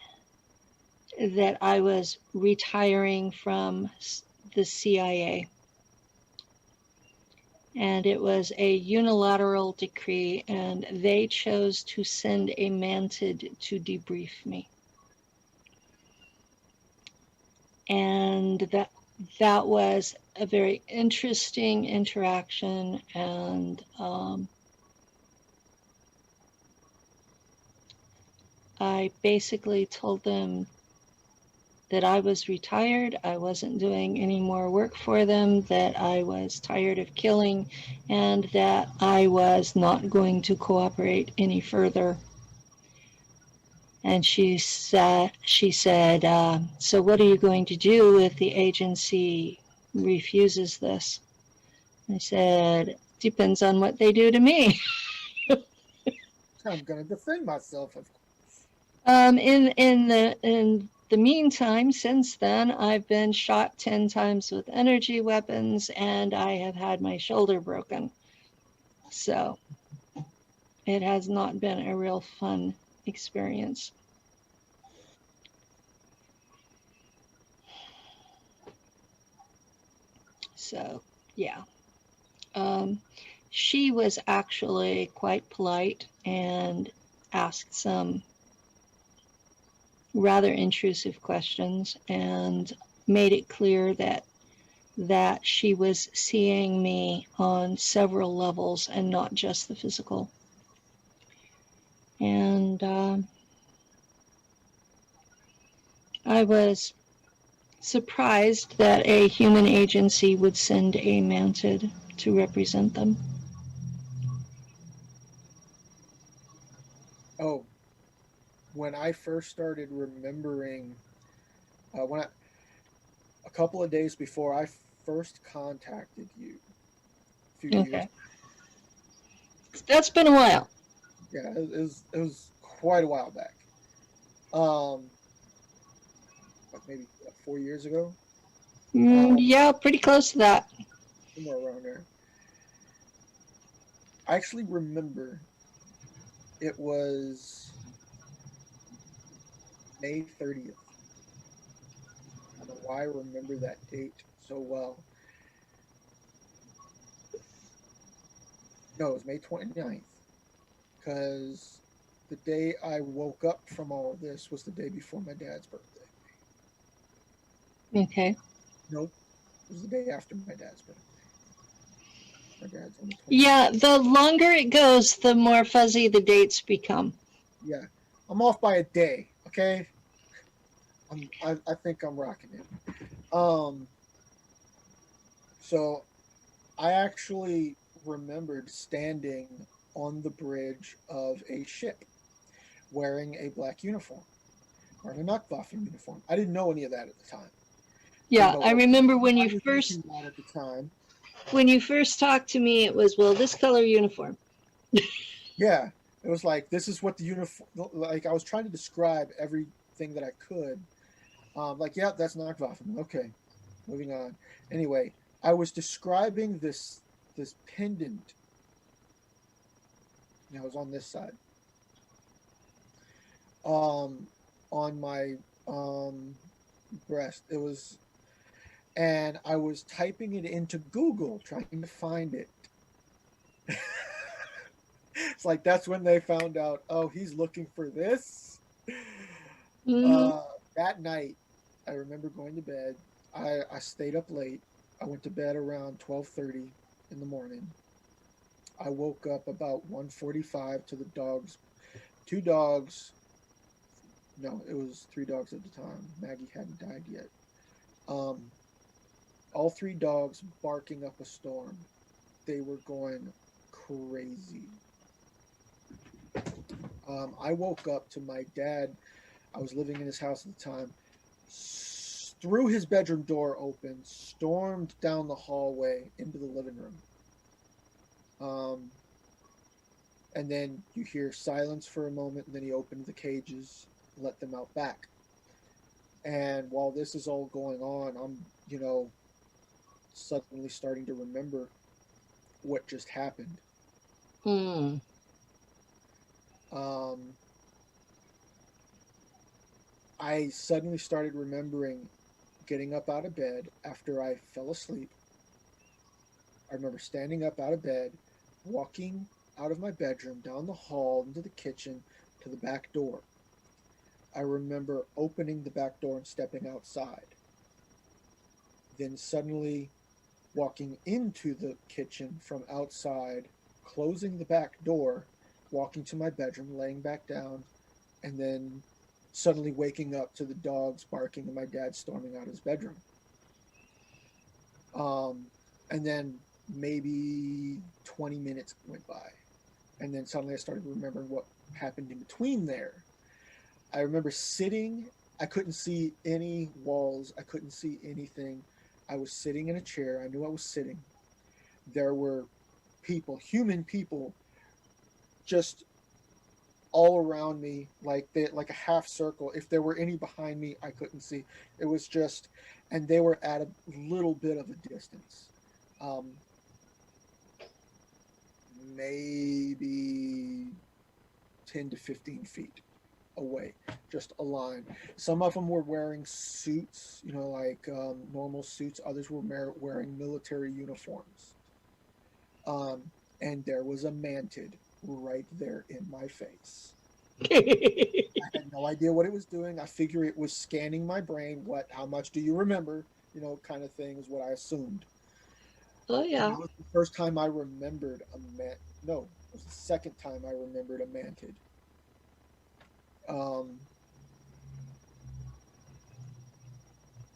that I was retiring from the CIA. And it was a unilateral decree, and they chose to send a mantid to debrief me. And that was a very interesting interaction, and I basically told them that I was retired, I wasn't doing any more work for them, that I was tired of killing, and that I was not going to cooperate any further. And she said, so what are you going to do if the agency refuses this? I said, depends on what they do to me. I'm going to defend myself, of course. In the meantime, since then, I've been shot 10 times with energy weapons, and I have had my shoulder broken. So it has not been a real fun experience. So yeah, um, she was actually quite polite and asked some rather intrusive questions and made it clear that that she was seeing me on several levels and not just the physical. And I was surprised that a human agency would send a mantid to represent them. Oh, when I first started remembering, a couple of days before I first contacted you, a few years, Okay. That's been a while. yeah, it was quite a while back. Um, like maybe what, 4 years ago, Yeah, pretty close to that. somewhere around there. I actually remember it was May 30th. I don't know why I remember that date so well. No, it was May 29th because the day I woke up from all of this was the day before my dad's birthday. Okay. Nope, it was the day after my dad's birthday. My dad's on the 29th. Yeah, the longer it goes, the more fuzzy the dates become. Yeah, I'm off by a day. Okay, I think I'm rocking it. Um, so I actually remembered standing on the bridge of a ship wearing a black uniform, wearing a Nachtwaffen uniform. I didn't know any of that at the time. Didn't Yeah, know I what remember I was looking at the time. when you first talked to me, it was, well, this color uniform. Yeah, it was like this is what the uniform. Like I was trying to describe everything that I could. Like yeah, that's Nachtwaffen. Okay, moving on. Anyway, I was describing this pendant. You know, it was on this side. Um, on my breast. It was, and I was typing it into Google trying to find it. It's like that's when they found out. Oh, he's looking for this. Mm-hmm. Uh, that night, I remember going to bed. I stayed up late. I went to bed around 12:30 in the morning. I woke up about 1:45 to the dogs. Two dogs. No, it was three dogs at the time. Maggie hadn't died yet. Um, all three dogs barking up a storm. They were going crazy. I woke up to my dad. I was living in his house at the time. Threw his bedroom door open, stormed down the hallway into the living room. Um, and then you hear silence for a moment, and then he opened the cages, let them out back. And while this is all going on, I'm, suddenly starting to remember what just happened. Mm. Um, I suddenly started remembering getting up out of bed after I fell asleep. I remember standing up out of bed, walking out of my bedroom, down the hall, into the kitchen, to the back door. I remember opening the back door and stepping outside. Then suddenly walking into the kitchen from outside, closing the back door, walking to my bedroom, laying back down, and then suddenly waking up to the dogs barking and my dad storming out his bedroom. Um, and then maybe 20 minutes went by. And then suddenly I started remembering what happened in between there. I remember sitting, I couldn't see any walls, I couldn't see anything. I was sitting in a chair. I knew I was sitting. There were people, human people, just all around me, like a half circle. If there were any behind me, I couldn't see. It was just, and they were at a little bit of a distance, um, maybe 10 to 15 feet away, just a line. Some of them were wearing suits, like normal suits. Others were wearing military uniforms. Um, and there was a mantid right there in my face. I had no idea what it was doing. I figure it was scanning my brain. How much do you remember? kind of thing is what I assumed. Oh, And yeah. that was the first time I remembered a man. No, it was the second time I remembered a mantid. Um,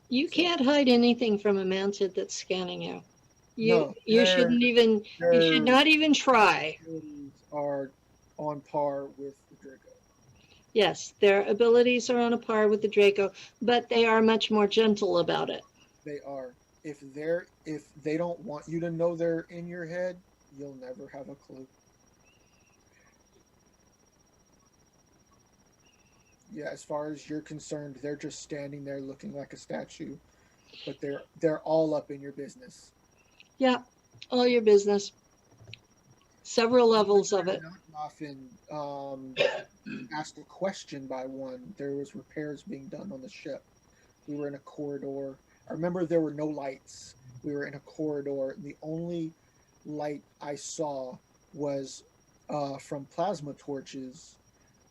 You so can't hide anything from a mantid that's scanning you. no, You shouldn't even, you should their not even try. abilities are on par with the Draco. Yes, their abilities are on a par with the Draco, but they are much more gentle about it. They are. If they don't want you to know they're in your head, you'll never have a clue. Yeah, as far as you're concerned, they're just standing there looking like a statue, but they're all up in your business. Yeah, all your business. Several We were levels of there it. not often asked a question by one. There was repairs being done on the ship. We were in a corridor. I remember there were no lights. We were in a corridor, and the only light I saw was from plasma torches,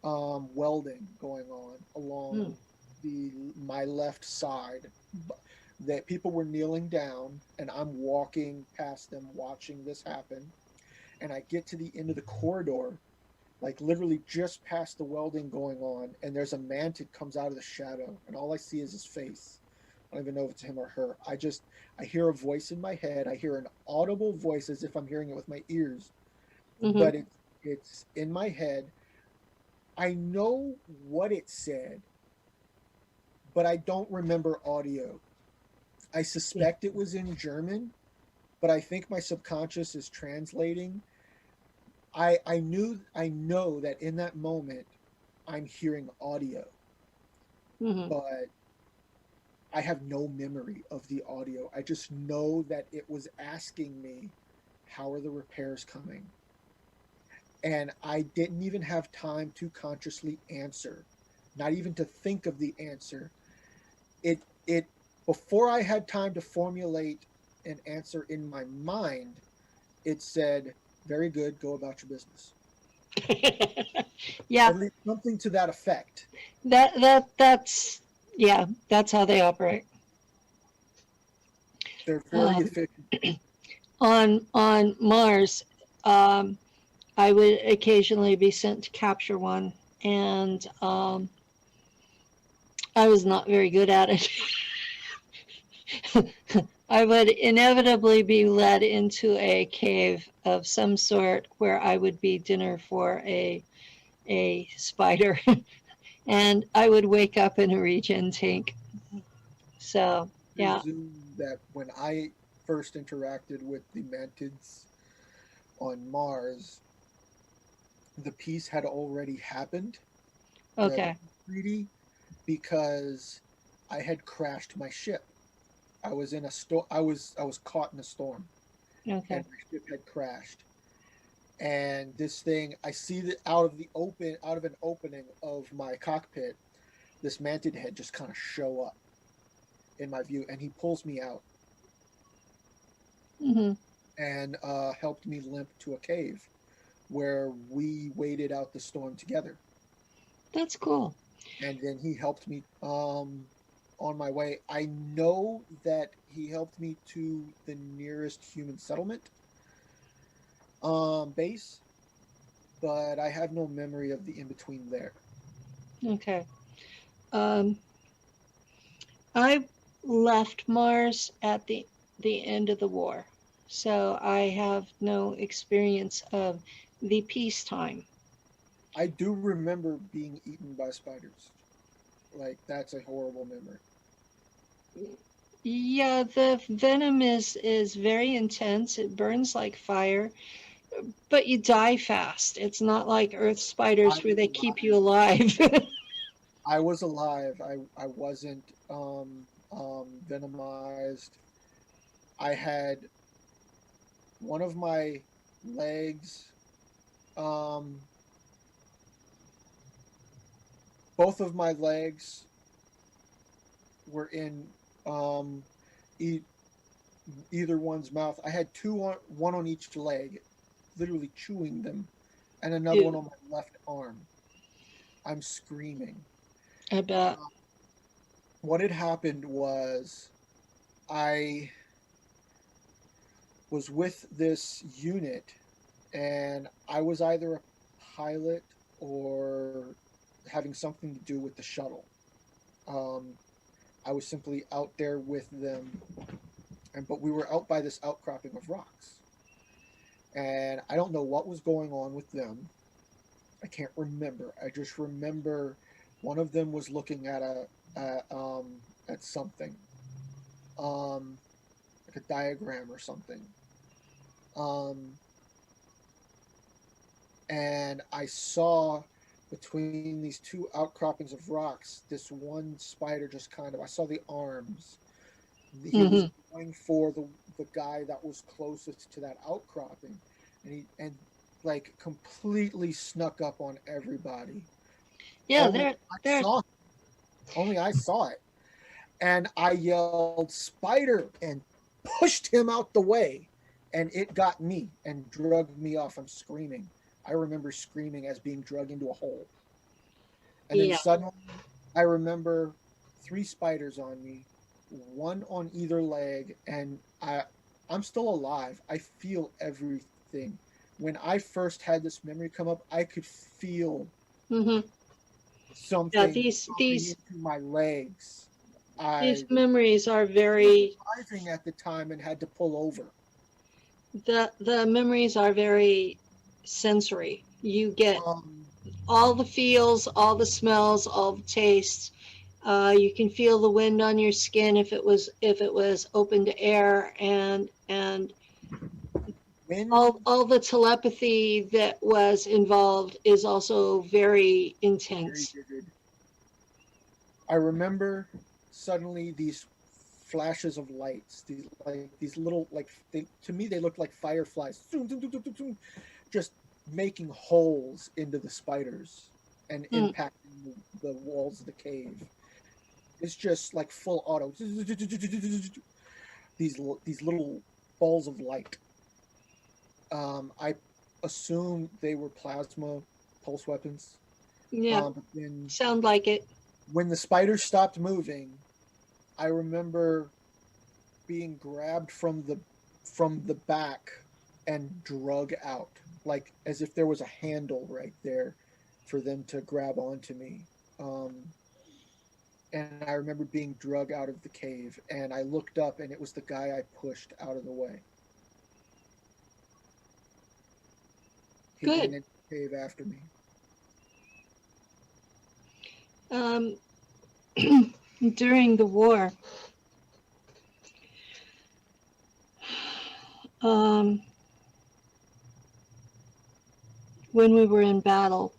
welding going on Hmm. along the my left side. That people were kneeling down, and I'm walking past them, watching this happen. And I get to the end of the corridor, like literally just past the welding going on, and there's a mantid comes out of the shadow, and all I see is his face. I don't even know if it's him or her. I hear a voice in my head. I hear an audible voice as if I'm hearing it with my ears, Mm-hmm. but it's in my head. I know what it said, but I don't remember audio. I Yeah. suspect it was in German, but I think my subconscious is translating. I know that in that moment I'm hearing audio, Mm-hmm. but I have no memory of the audio. I just know that it was asking me, how are the repairs coming? And I didn't even have time to consciously answer, not even to think of the answer. It before I had time to formulate an answer in my mind, it said, very good, go about your business. Yeah, At least something to that effect. that's yeah, that's how they operate. They're very Um, efficient. on Mars, um, I would occasionally be sent to capture one, and I was not very good at it. I would inevitably be led into a cave of some sort where I would be dinner for a spider, and I would wake up in a regen tank. So yeah, Presume that when I first interacted with the mantids on Mars, the peace had already happened, the okay, peace treaty, because I had crashed my ship. I was in a storm. I was caught in a storm, okay. and my ship had crashed. And this thing, I see that out of an opening of my cockpit, this mantid head just kind of show up in my view, and he pulls me out Hmm. and helped me limp to a cave where we waited out the storm together. That's cool. And then he helped me on my way. I know that he helped me to the nearest human settlement base, but I have no memory of the in between there. Okay. Um, I left Mars at the end of the war, so I have no experience of the peacetime. I do remember being eaten by spiders. Like that's a horrible memory. Yeah, the venom is very intense. It burns like fire, but you die fast. It's not like Earth I spiders where was they keep you alive. alive. I was alive. I wasn't venomized. I had one of my legs, um, both of my legs were in um, e- either one's mouth. I had one on each leg, literally chewing them, and another one Dude, on my left arm. I'm screaming. I bet. What had happened was I was with this unit, and I was either a pilot or having something to do with the shuttle. Um, I was simply out there with them, but we were out by this outcropping of rocks, and I don't know what was going on with them. I can't remember. I just remember one of them was looking at at something, um, like a diagram or something. Um, and I saw between these two outcroppings of rocks, this one spider just kind of. I saw the arms. He was Hmm. going for the guy that was closest to that outcropping, and like completely snuck up on everybody. Yeah, Only they're I they're saw Only I saw it. And I yelled, "Spider!" and pushed him out the way. And it got me and drugged me off. I'm screaming. I remember screaming as being drugged into a hole. And then yeah. suddenly, I remember three spiders on me, one on either leg. And I'm still alive. I feel everything. When I first had this memory come up, I could feel Hmm. Yeah, something popping into my legs. these I memories are was very driving at the time and had to pull over. the memories are very sensory. You get Um, all the feels, all the smells, all the tastes. You can feel the wind on your skin if it was open to air, and when all the telepathy that was involved is also very very intense. vivid, I remember suddenly these flashes of lights, these little to me they looked like fireflies, zoom, zoom, zoom, zoom, zoom, zoom, just making holes into the spiders and Hmm. impacting the walls of the cave. It's just like full auto. These little balls of light. I assume they were plasma pulse weapons. Yeah, But then sound like it. when the spiders stopped moving, I remember being grabbed from the back and drug out, like as if there was a handle right there for them to grab onto me. Um, and I remember being drug out of the cave, and I looked up, and it was the guy I pushed out of the way. He went Good. into the cave after me. Um, during the war, um, when we were in battle,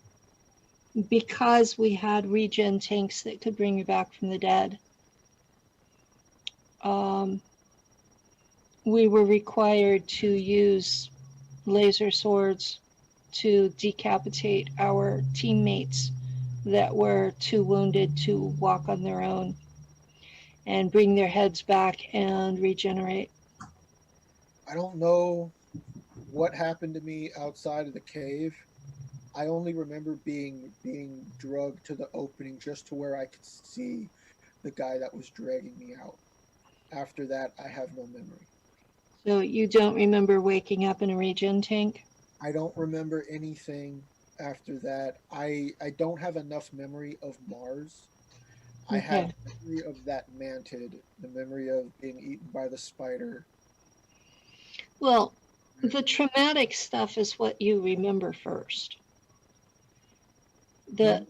because we had regen tanks that could bring you back from the dead, um, we were required to use laser swords to decapitate our teammates that were too wounded to walk on their own and bring their heads back and regenerate. I don't know what happened to me outside of the cave. I only remember being drugged to the opening just to where I could see the guy that was dragging me out. After that, I have no memory. So you don't remember waking up in a regen tank? I don't remember anything after that. I don't have enough memory of Mars. I Okay. have memory of that mantid, the memory of being eaten by the spider. Well, the And traumatic stuff is what you remember first. The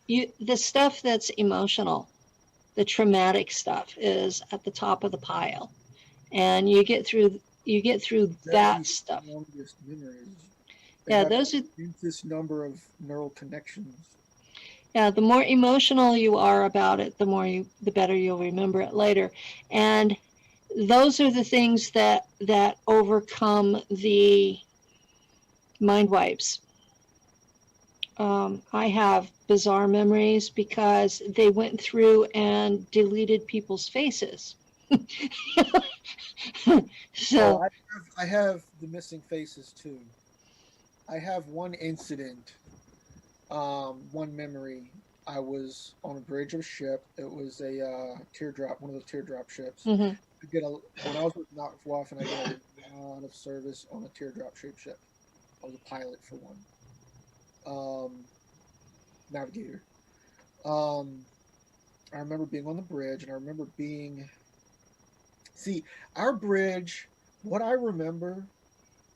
when the stuff that's emotional, the traumatic stuff is at the top of the pile. And you get through very that stuff. strongest memories, they Yeah, have those are the faintest number of neural connections. yeah, the more emotional you are about it, the better you'll remember it later. And those are the things that overcome the mind wipes. I have bizarre memories because they went through and deleted people's faces. Oh, So, I have the missing faces too. I have one incident, one memory. I was on a bridge of a ship. It was a teardrop, one of those teardrop ships. Mm-hmm. I get a When I was with Nacht, Waffen, I did a lot of service on a teardrop shaped ship. I was a pilot for one, navigator. Um, I remember being on the bridge, and I remember being see our bridge. What I remember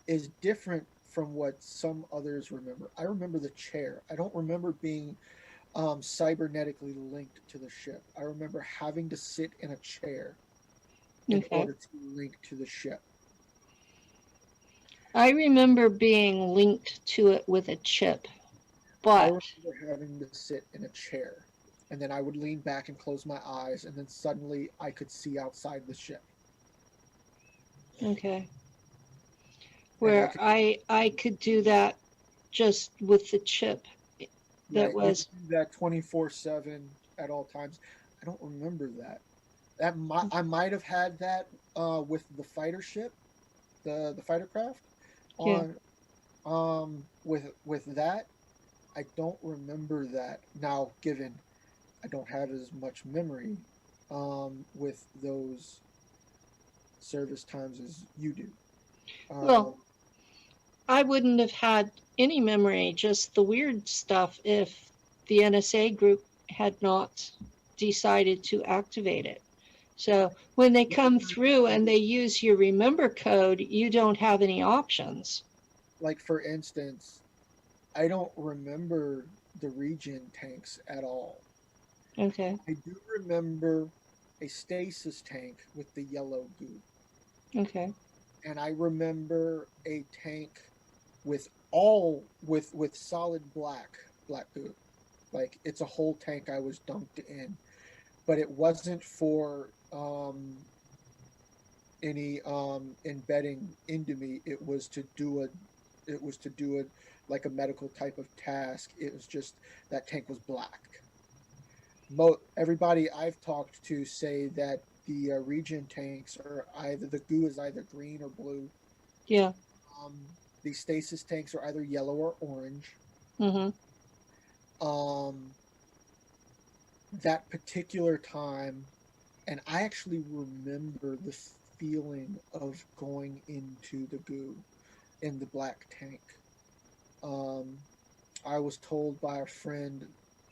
is different from what some others remember. I remember the chair. I don't remember being cybernetically linked to the ship. I remember having to sit in a chair in Okay. order to link to the ship. I remember being linked to it with a chip, I but remember having to sit in a chair, and then I would lean back and close my eyes, and then suddenly I could see outside the ship, okay. and I Where could I could do that just with the chip that right. You was could do that 24/7 at all times. I don't remember that. I might have had that with the fighter ship, the fighter craft, yeah. on with that. I don't remember that now. Given I don't have as much memory with those service times as you do. Well, Um, I wouldn't have had any memory, just the weird stuff if the NSA group had not decided to activate it. So when they come through and they use your remember code, you don't have any options. like for instance, I don't remember the regen tanks at all. Okay. I do remember a stasis tank with the yellow goo, Okay. and I remember a tank with solid black goo. Like it's a whole tank I was dunked in, but it wasn't for any embedding into me. It was to do it like a medical type of task. It was just that tank was black. Everybody I've talked to say that the regen tanks are either the goo is either green or blue. Yeah. The stasis tanks are either yellow or orange. Mm-hmm. Um, that particular time, and I actually remember the feeling of going into the goo in the black tank. Um, I was told by a friend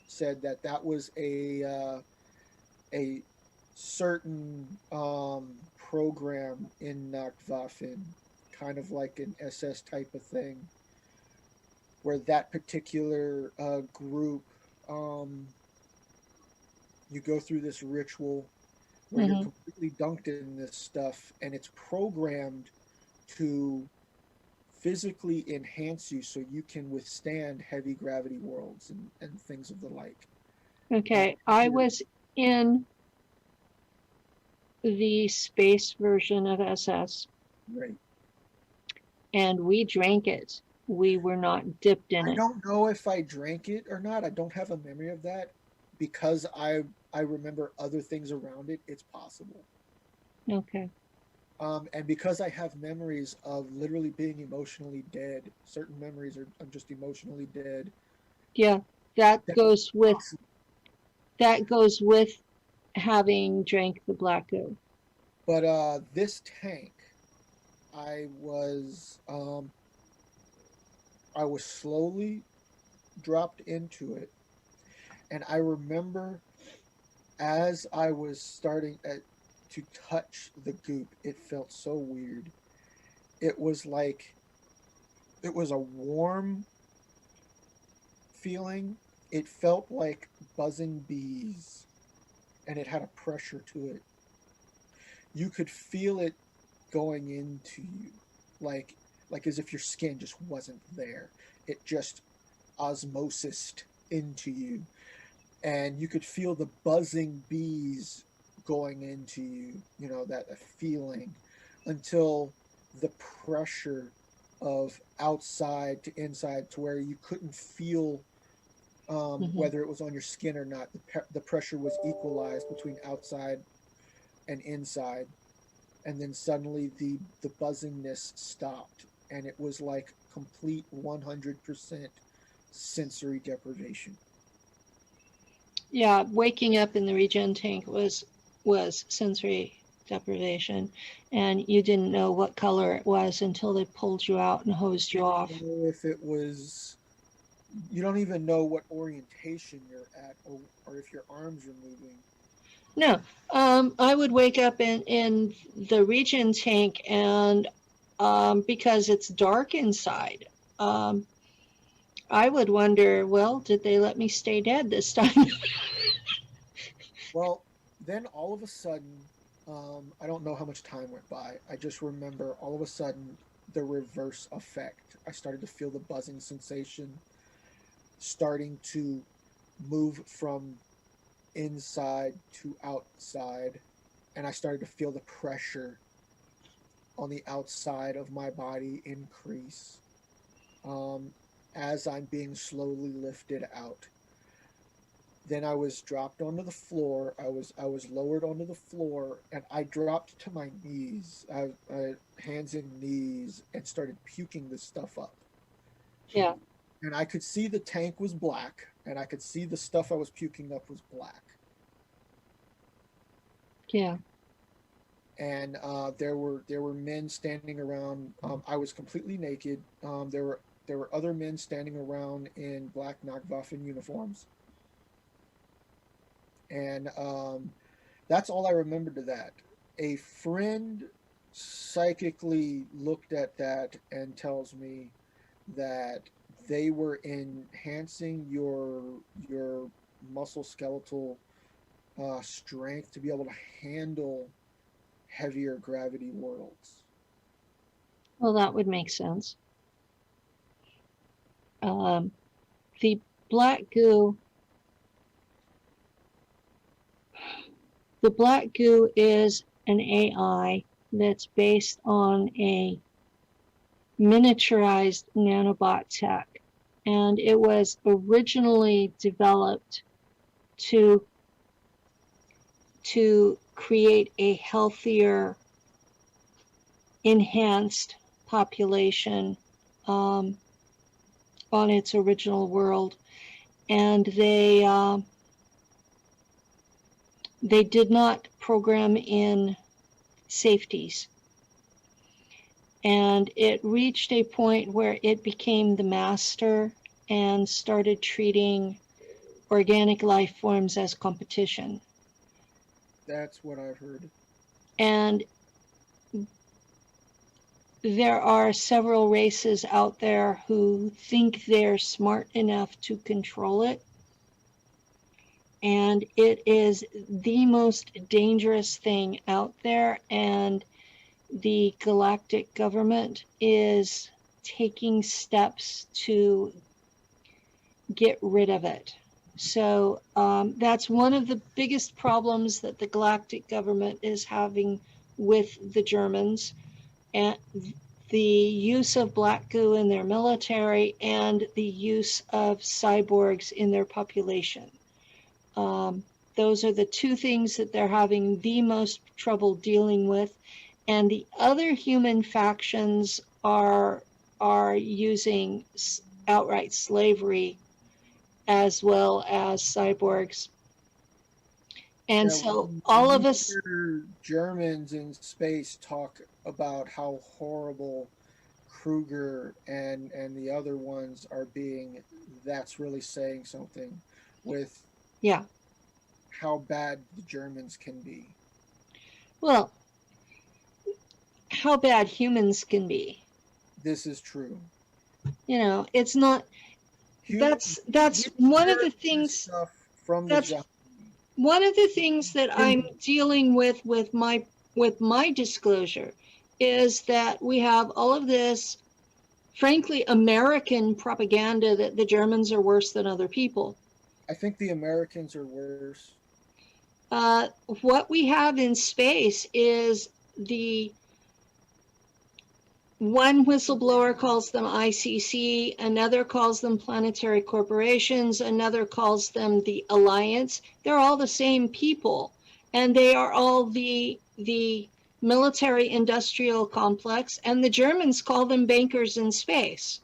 said that that was a certain program in Nachtwaffen, kind of like an SS type of thing, where that particular group, um, you go through this ritual where you're Mm-hmm. completely dunked in this stuff, and it's programmed to physically enhance you so you can withstand heavy gravity worlds and things of the like. Uh, Okay. I you're was in the space version of SS right. and we drank it. We were not dipped in I it. don't know if I drank it or not. I don't have a memory of that because I remember other things around it. It's possible. Okay. And because I have memories of literally being emotionally dead, certain memories are I'm just emotionally dead. Yeah. That That it's goes with possible. that goes with having drank the Black Goo. But this tank, I was um, I was slowly dropped into it, and I remember as I was to touch the goop, it felt so weird. It was like it was a warm feeling. It felt like buzzing bees, and it had a pressure to it. You could feel it going into you, like as if your skin just wasn't there. It just osmosis into you, and you could feel the buzzing bees going into you. You know that feeling until the pressure of outside to inside to where you couldn't feel Mm-hmm. whether it was on your skin or not. The pressure was equalized between outside and inside, and then suddenly the buzzingness stopped, and it was like complete 100% sensory deprivation. Yeah, waking up in the regen tank was sensory deprivation, and you didn't know what color it was until they pulled you out and hosed you off. Know if it was, you don't even know what orientation you're at, or if your arms are moving. No, I would wake up in the regen tank, and because it's dark inside, um, I would wonder, well, did they let me stay dead this time? Well, then all of a sudden, I don't know how much time went by. I just remember all of a sudden the reverse effect. I started to feel the buzzing sensation starting to move from inside to outside, and I started to feel the pressure on the outside of my body increase um, as I'm being slowly lifted out. Then I was dropped onto the floor. I was lowered onto the floor, and I dropped to my knees, hands and knees, and started puking this stuff up. Yeah, And I could see the tank was black, and I could see the stuff I was puking up was black. yeah. And there were men standing around. I was completely naked. There were other men standing around in black Waffen uniforms, and that's all I remembered to that. A friend psychically looked at that and tells me that they were enhancing your muscle skeletal strength to be able to handle heavier gravity worlds. Well, that would make sense. Um, the Black Goo, the Black Goo is an AI that's based on a miniaturized nanobot tech, and it was originally developed to create a healthier, enhanced population um, on its original world, and they did not program in safeties. And it reached a point where it became the master and started treating organic life forms as competition. That's what I've heard. And there are several races out there who think they're smart enough to control it. And it is the most dangerous thing out there. And the galactic government is taking steps to get rid of it. So that's one of the biggest problems that the galactic government is having with the Germans, and the use of Black Goo in their military and the use of cyborgs in their population. Um, those are the two things that they're having the most trouble dealing with, and the other human factions are using outright slavery as well as cyborgs. And Yeah, so when all you of us, hear Germans in space talk about how horrible Kruger and the other ones are being, that's really saying something with yeah, how bad the Germans can be. well, how bad humans can be. This is true. You know, it's not, Human, that's humans one of the inherit this things, stuff from the that's Japanese. one of the things that I'm Human, dealing with my disclosure is that we have all of this, frankly, American propaganda that the Germans are worse than other people. I think the Americans are worse. Uh, what we have in space is the one whistleblower calls them ICC, another calls them planetary corporations, another calls them the Alliance. They're all the same people, and they are all the military industrial complex, and the Germans call them bankers in space.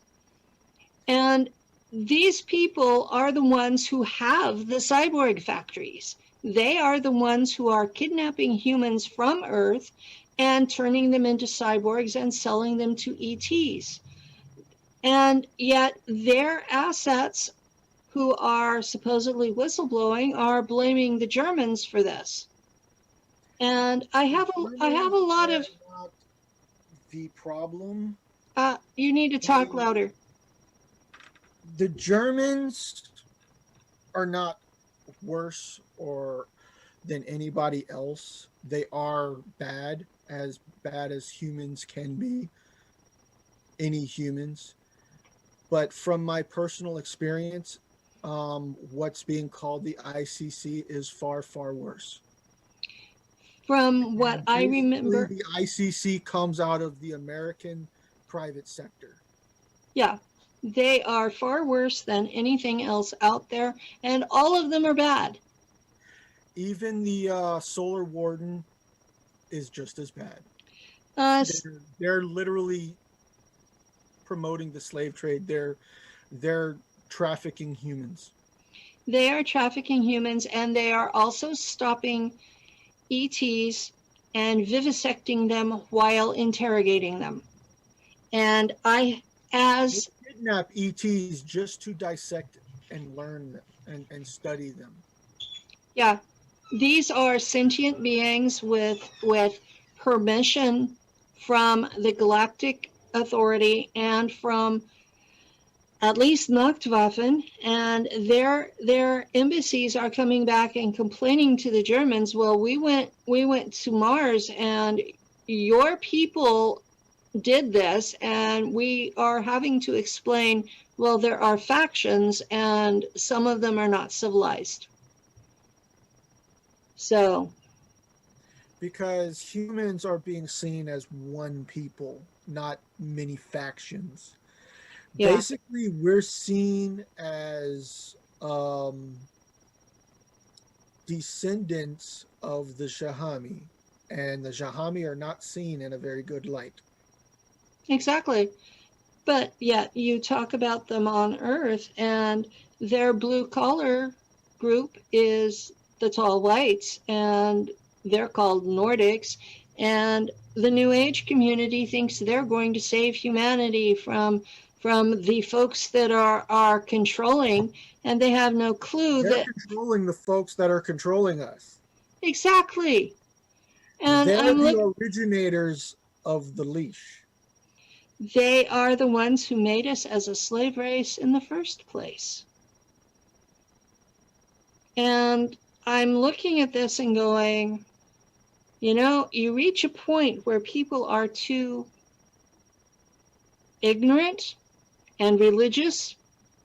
And these people are the ones who have the cyborg factories. They are the ones who are kidnapping humans from Earth and turning them into cyborgs and selling them to ETs. And yet their assets, who are supposedly whistleblowing, are blaming the Germans for this. And I have a lot of. Not the problem. You need to talk louder. The Germans are not worse or than anybody else. They are bad as humans can be, any humans. But from my personal experience, what's being called the ICC is far, far worse. From what I remember, the ICC comes out of the American private sector. Yeah, they are far worse than anything else out there, and all of them are bad. Even the Solar Warden is just as bad. They're literally promoting the slave trade. They're trafficking humans. They are trafficking humans, and they are also stopping ETs and vivisecting them while interrogating them. And they kidnap ETs just to dissect and learn them and study them. Yeah, these are sentient beings with permission from the Galactic Authority and from at least Nacht Waffen, and their embassies are coming back and complaining to the Germans. Well, we went to Mars, and your people did this, and we are having to explain. Well, there are factions, and some of them are not civilized. So, because humans are being seen as one people, not many factions. Yeah. Basically, we're seen as descendants of the Shahami, and the Shahami are not seen in a very good light. Exactly. But yet you talk about them on Earth, and their blue collar group is the tall whites, and they're called Nordics, and the New Age community thinks they're going to save humanity from the folks that are controlling, and they have no clue they're controlling the folks that are controlling us. Exactly. And they're the originators of the leash. They are the ones who made us as a slave race in the first place. And I'm looking at this and going, you reach a point where people are too ignorant and religious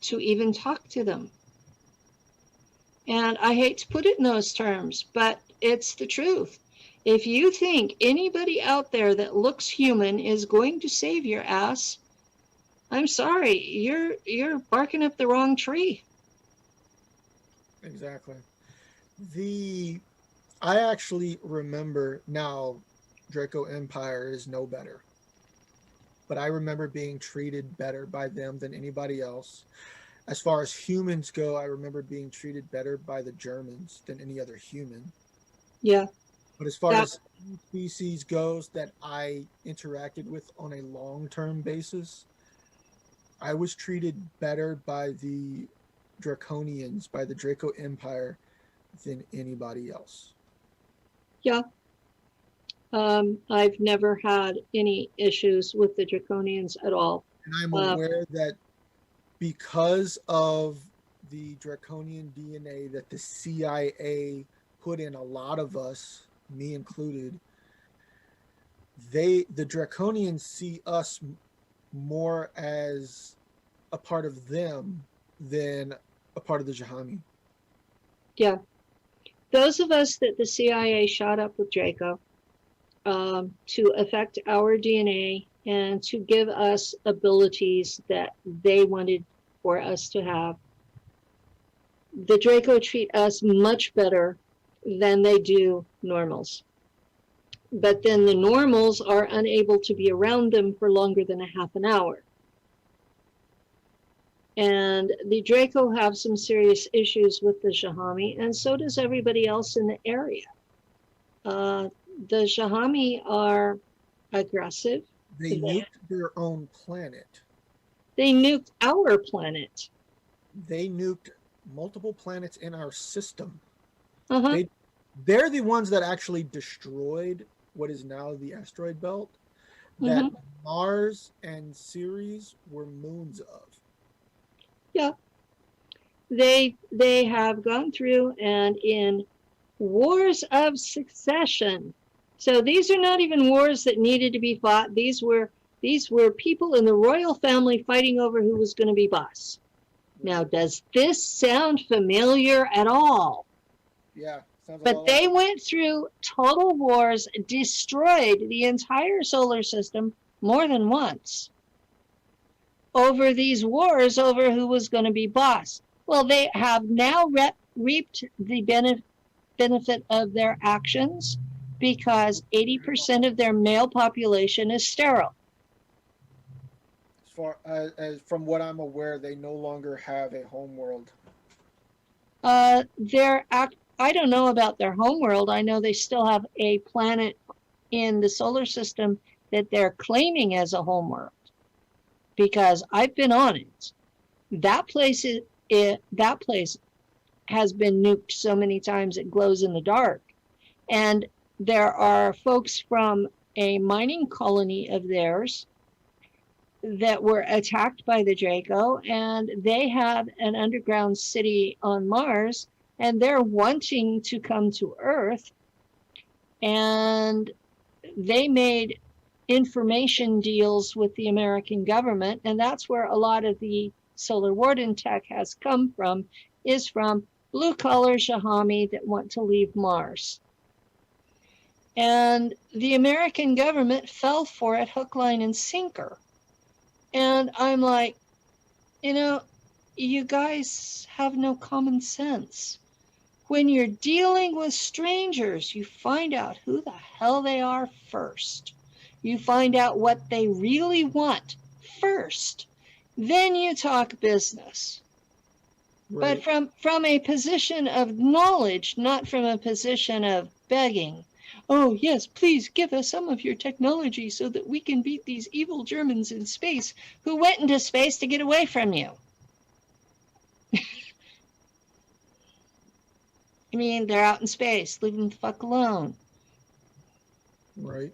to even talk to them. And I hate to put it in those terms, but it's the truth. If you think anybody out there that looks human is going to save your ass, I'm sorry, you're barking up the wrong tree. Exactly. I actually remember now, Draco Empire is no better. But I remember being treated better by them than anybody else. As far as humans go, I remember being treated better by the Germans than any other human. Yeah. But as far as species goes that I interacted with on a long-term basis, I was treated better by the Draconians, by the Draco Empire, than anybody else. Yeah. I've never had any issues with the Draconians at all. And I'm aware that because of the Draconian DNA that the CIA put in a lot of us, me included, the Draconians see us more as a part of them than a part of the Shahami. Yeah. Those of us that the CIA shot up with Draco to affect our DNA and to give us abilities that they wanted for us to have, the Draco treat us much better than they do normals. But then the normals are unable to be around them for longer than a half an hour. And the Draco have some serious issues with the Jahami, and so does everybody else in the area. The Jahami are aggressive. They nuked their own planet. They nuked our planet. They nuked multiple planets in our system. Uh-huh. They're the ones that actually destroyed what is now the asteroid belt that Mars and Ceres were moons of. Yeah. They have gone through, and in wars of succession. So these are not even wars that needed to be fought. These were people in the royal family fighting over who was going to be boss. Now, does this sound familiar at all? Yeah. But they went through total wars, destroyed the entire solar system more than once over these wars over who was going to be boss. Well, they have now reaped the benefit of their actions because 80% of their male population is sterile. As far as from what I'm aware, they no longer have a home world. I don't know about their homeworld. I know they still have a planet in the solar system that they're claiming as a homeworld because I've been on it. That place has been nuked so many times it glows in the dark. And there are folks from a mining colony of theirs that were attacked by the Draco, and they have an underground city on Mars, and they're wanting to come to Earth, and they made information deals with the American government, and that's where a lot of the solar warden tech has come from, is from blue-collar Jahami that want to leave Mars. And the American government fell for it hook, line, and sinker. And I'm like, you guys have no common sense. When you're dealing with strangers, you find out who the hell they are first. You find out what they really want first. Then you talk business. Right. But from a position of knowledge, not from a position of begging. Oh, yes, please give us some of your technology so that we can beat these evil Germans in space who went into space to get away from you. I mean, they're out in space. Leave them the fuck alone. Right.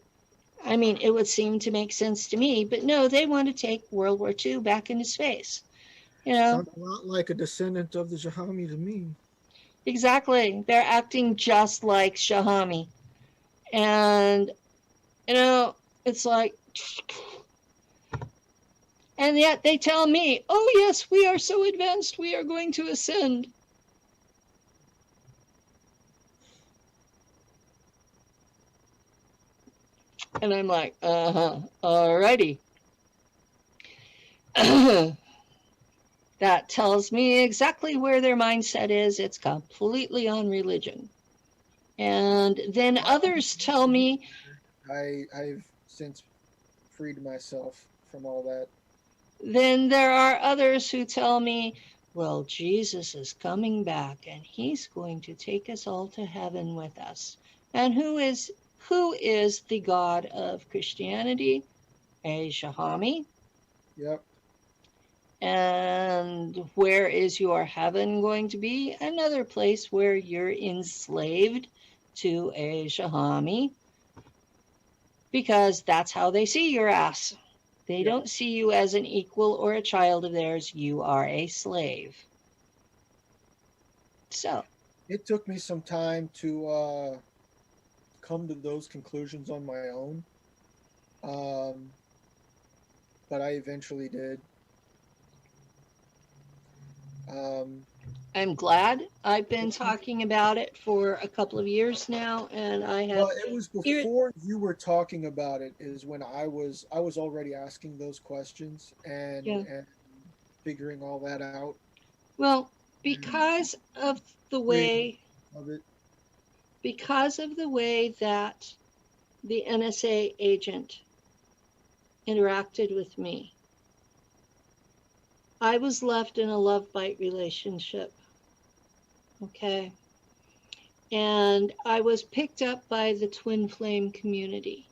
I mean, it would seem to make sense to me, but no, they want to take World War II back into space. Sounds a lot like a descendant of the Jahami to me. Exactly. They're acting just like Jahami. And, it's like, and yet they tell me, oh yes, we are so advanced, we are going to ascend. And I'm like, alrighty. That tells me exactly where their mindset is. It's completely on religion. And then others tell me, I've since freed myself from all that. Then there are others who tell me, well, Jesus is coming back and he's going to take us all to heaven with us. And who is the God of Christianity? A Jahami. Yep. And where is your heaven going to be? Another place where you're enslaved to a Jahami, because that's how they see your ass. They don't see you as an equal or a child of theirs. You are a slave. So it took me some time to come to those conclusions on my own, but I eventually did. I'm glad. I've been talking about it for a couple of years now, and I have. Well, it was before you were talking about it. Is when I was already asking those questions and figuring all that out. Well, because of the way that the NSA agent interacted with me, I was left in a love bite relationship. Okay. And I was picked up by the twin flame community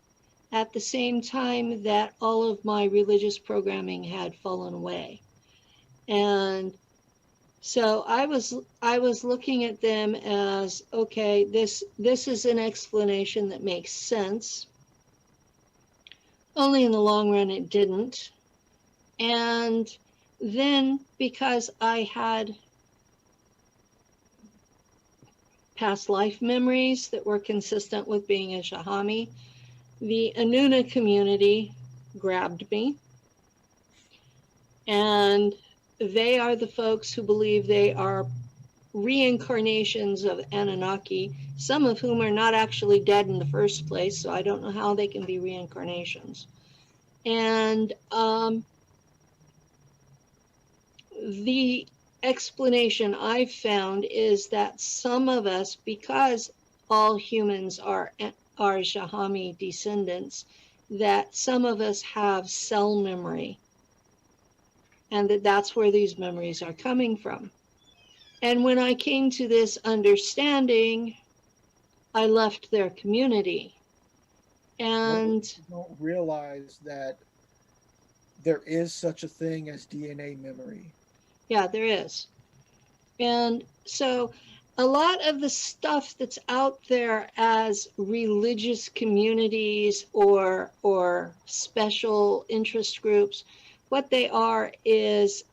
at the same time that all of my religious programming had fallen away. And so I was looking at them as, okay, this is an explanation that makes sense. Only in the long run it didn't. And then because I had past life memories that were consistent with being a Shahami, the Anuna community grabbed me, and they are the folks who believe they are reincarnations of Anunnaki, some of whom are not actually dead in the first place, so I don't know how they can be reincarnations. And the explanation I've found is that some of us, because all humans are Shahami descendants, that some of us have cell memory, and that's where these memories are coming from. And when I came to this understanding, I left their community. And Most people don't realize that there is such a thing as DNA memory. yeah, there is. And so a lot of the stuff that's out there as religious communities or special interest groups, what they are is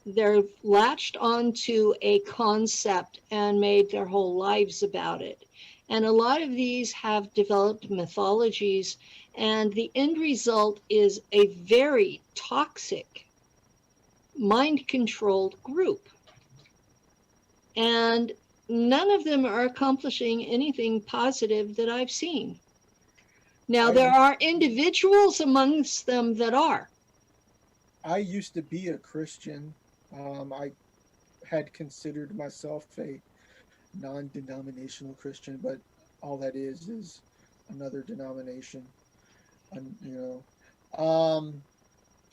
they're latched onto a concept and made their whole lives about it. And a lot of these have developed mythologies, and the end result is a very toxic, mind-controlled group. And none of them are accomplishing anything positive that I've seen. Now, I there are individuals amongst them that are. I used to be a Christian. I had considered myself a non-denominational Christian, but all that is another denomination. And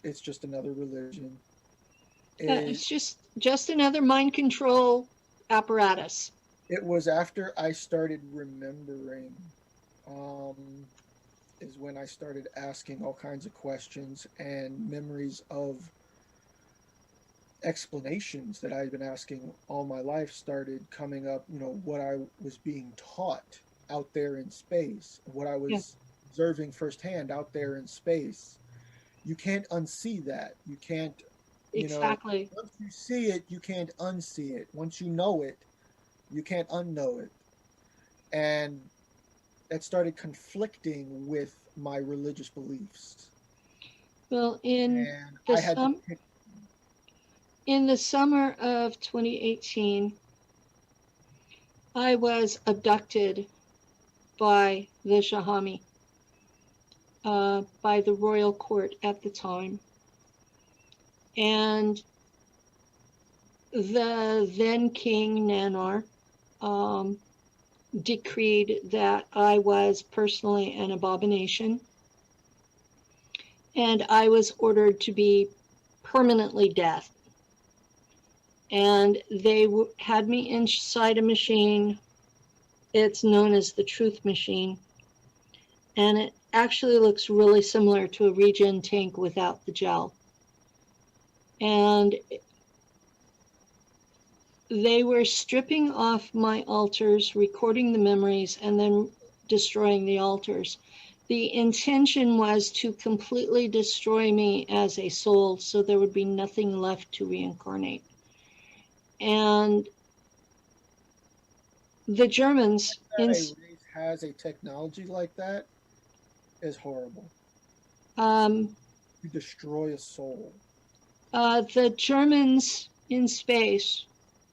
it's just another religion. It's just another mind control apparatus. It was after I started remembering, um, is when I started asking all kinds of questions, and memories of explanations that I'd been asking all my life started coming up. What I was being taught out there in space, what I Yeah, was observing firsthand out there in space. You can't unsee that. You can't, exactly. once you see it, you can't unsee it. Once you know it, you can't unknow it. And that started conflicting with my religious beliefs. Well, And I had to pick. in the summer of 2018, I was abducted by the Shahami, by the royal court at the time. And the then King Nanar um, decreed that I was personally an abomination, and I was ordered to be permanently dead. And they had me inside a machine. It's known as the Truth Machine, and it actually looks really similar to a regen tank without the gel. And they were stripping off my altars, recording the memories, and then destroying the altars. The intention was to completely destroy me as a soul, so there would be nothing left to reincarnate. And the Germans, That a race has a technology like that is horrible. um, You destroy a soul. the Germans in space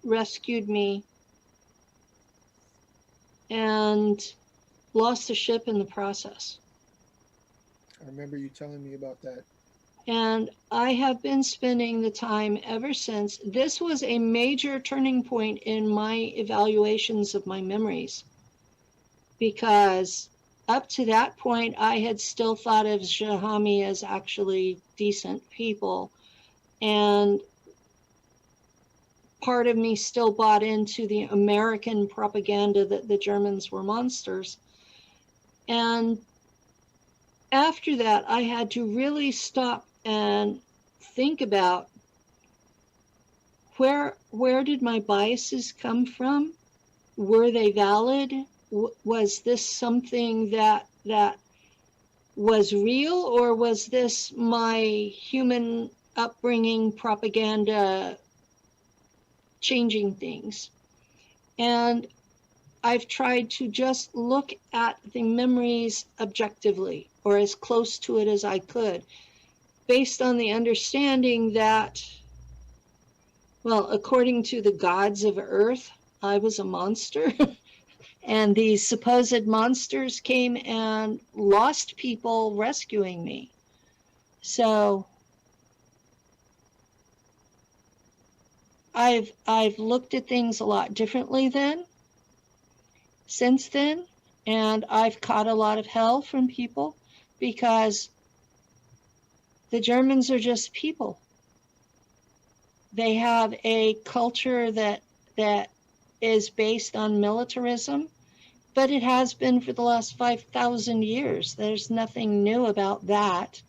rescued me and lost the ship in the process. I remember you telling me about that. And I have been spending the time ever since. This was a major turning point in my evaluations of my memories, because up to that point, I had still thought of Shahami as actually decent people. And part of me still bought into the American propaganda that the Germans were monsters. And after that, I had to really stop and think about where did my biases come from? Were they valid? Was this something that was real, or was this my human upbringing propaganda changing things? And I've tried to just look at the memories objectively, or as close to it as I could, based on the understanding that, well, according to the gods of Earth, I was a monster. And these supposed monsters came and lost people rescuing me. So I've looked at things a lot differently since then, and I've caught a lot of hell from people because the Germans are just people. They have a culture that is based on militarism, but it has been for the last 5,000 years. There's nothing new about that.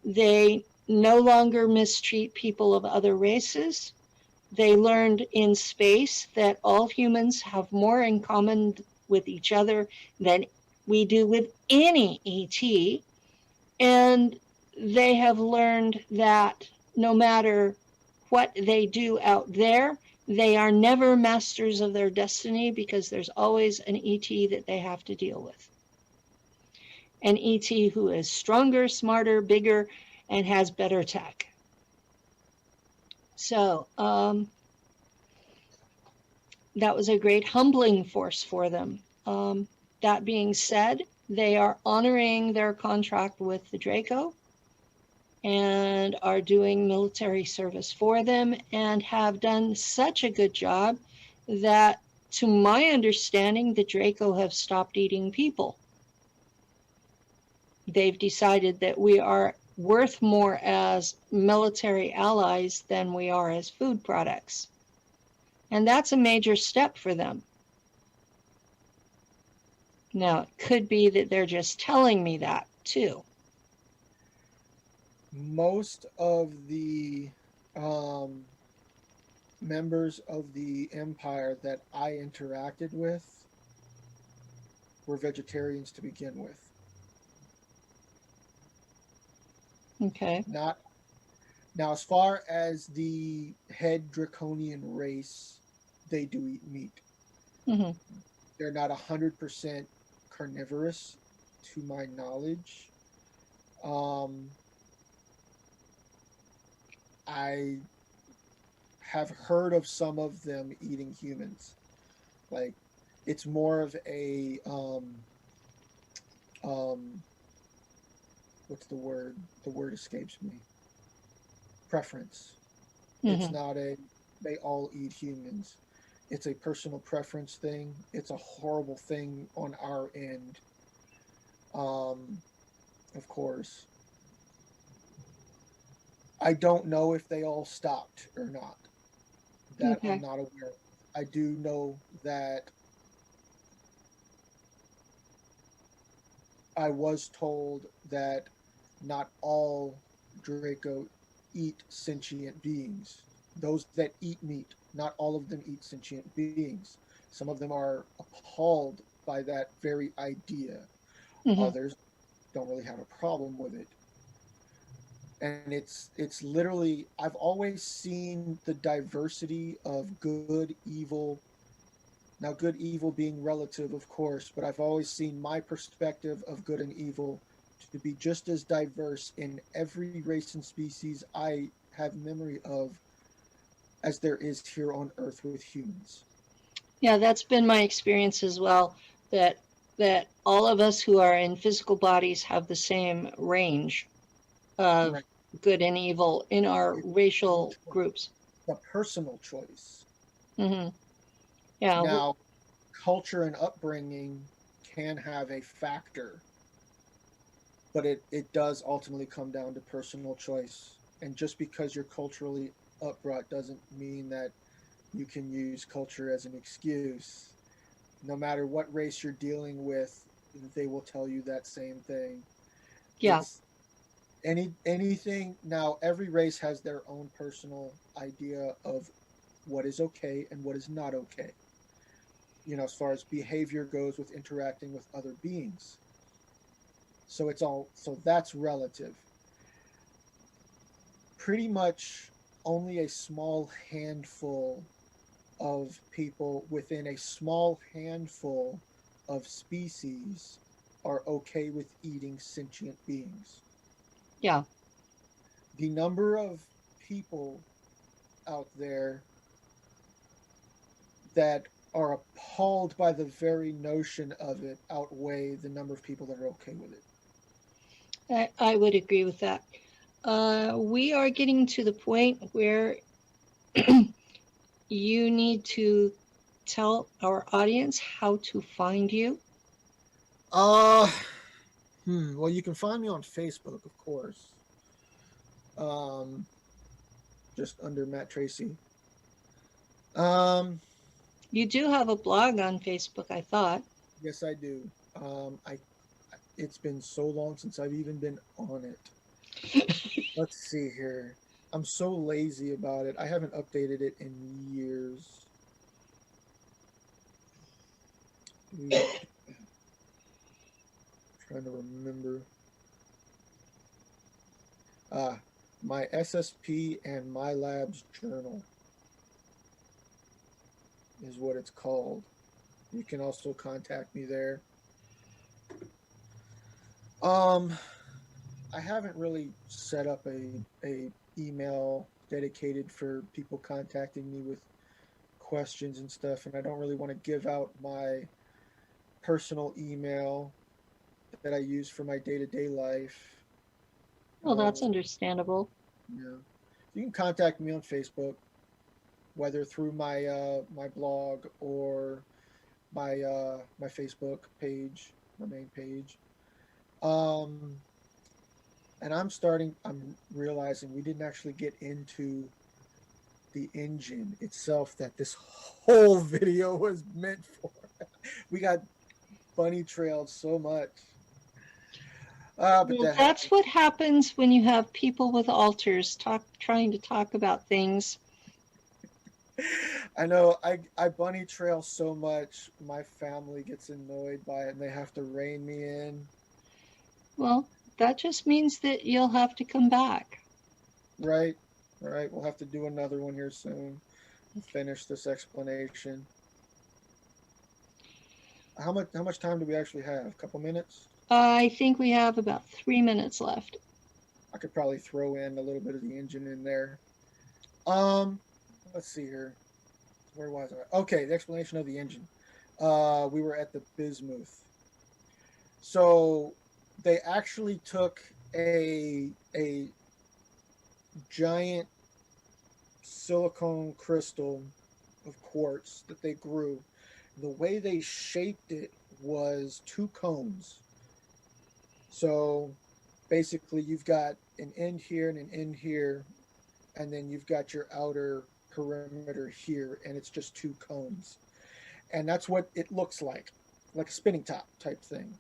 They no longer mistreat people of other races. They learned in space that all humans have more in common with each other than we do with any ET. And they have learned that no matter what they do out there, they are never masters of their destiny because there's always an ET that they have to deal with. An ET who is stronger, smarter, bigger, and has better tech. So that was a great humbling force for them. That being said, they are honoring their contract with the Draco and are doing military service for them and have done such a good job that, to my understanding, the Draco have stopped eating people. They've decided that we are worth more as military allies than we are as food products. And that's a major step for them. Now, it could be that they're just telling me that too. Most of the members of the empire that I interacted with were vegetarians to begin with. Okay. Not now, as far as the head draconian race, they do eat meat. Mm-hmm. They're not 100% carnivorous, to my knowledge. Um, I have heard of some of them eating humans. Like, it's more of a um, what's the word? The word escapes me. Preference. It's Mm-hmm. not a they all eat humans. It's a personal preference thing. It's a horrible thing on our end. Um, of course. I don't know if they all stopped or not. That I'm Okay. not aware of. I do know that I was told that not all Draco eat sentient beings. Those that eat meat, not all of them eat sentient beings. Some of them are appalled by that very idea. Mm-hmm. Others don't really have a problem with it. And it's literally I've always seen the diversity of good, evil. Now, good, evil being relative, of course, but I've always seen my perspective of good and evil to be just as diverse in every race and species I have memory of as there is here on Earth with humans. Yeah, that's been my experience as well. That that all of us who are in physical bodies have the same range of Right. good and evil in our It's racial groups. a personal choice. Mm-hmm. Yeah. Now, culture and upbringing can have a factor, but it does ultimately come down to personal choice. And just because you're culturally upbrought doesn't mean that you can use culture as an excuse. No matter what race you're dealing with, they will tell you that same thing. Yeah. It's anything. Now every race has their own personal idea of what is okay and what is not okay, as far as behavior goes with interacting with other beings. So that's relative. Pretty much only a small handful of people within a small handful of species are okay with eating sentient beings. Yeah. The number of people out there that are appalled by the very notion of it outweigh the number of people that are okay with it. I would agree with that. We are getting to the point where you need to tell our audience how to find you. Uh, well, you can find me on Facebook, of course. Um, just under Matt Tracy. Um, You do have a blog on Facebook, I thought. yes, I do. I It's been so long since I've even been on it. Let's see here. I'm so lazy about it. I haven't updated it in years. Trying to remember. Ah, my SSP and my lab's journal is what it's called. You can also contact me there. Um, I haven't really set up a email dedicated for people contacting me with questions and stuff, and I don't really want to give out my personal email that I use for my day-to-day life. Well, that's Um, understandable. yeah. You can contact me on Facebook, whether through my blog or my Facebook page, my main page. Um, and I'm realizing we didn't actually get into the engine itself that this whole video was meant for. We got bunny trailed so much. But Well, that that's happens. what happens when you have people with altars trying to talk about things. I know I bunny trail so much, my family gets annoyed by it and they have to rein me in. Well, that just means that you'll have to come back. Right, right. We'll have to do another one here soon. Finish this explanation. How much time do we actually have? A couple minutes? I think we have about 3 minutes left. I could probably throw in a little bit of the engine in there. Um, let's see here. Where was I? Okay, the explanation of the engine. We were at the bismuth. So they actually took a giant silicone crystal of quartz that they grew. The way they shaped it was two cones. So basically, you've got an end here and an end here, and then you've got your outer perimeter here, and it's just two cones. And that's what it looks like a spinning top type thing.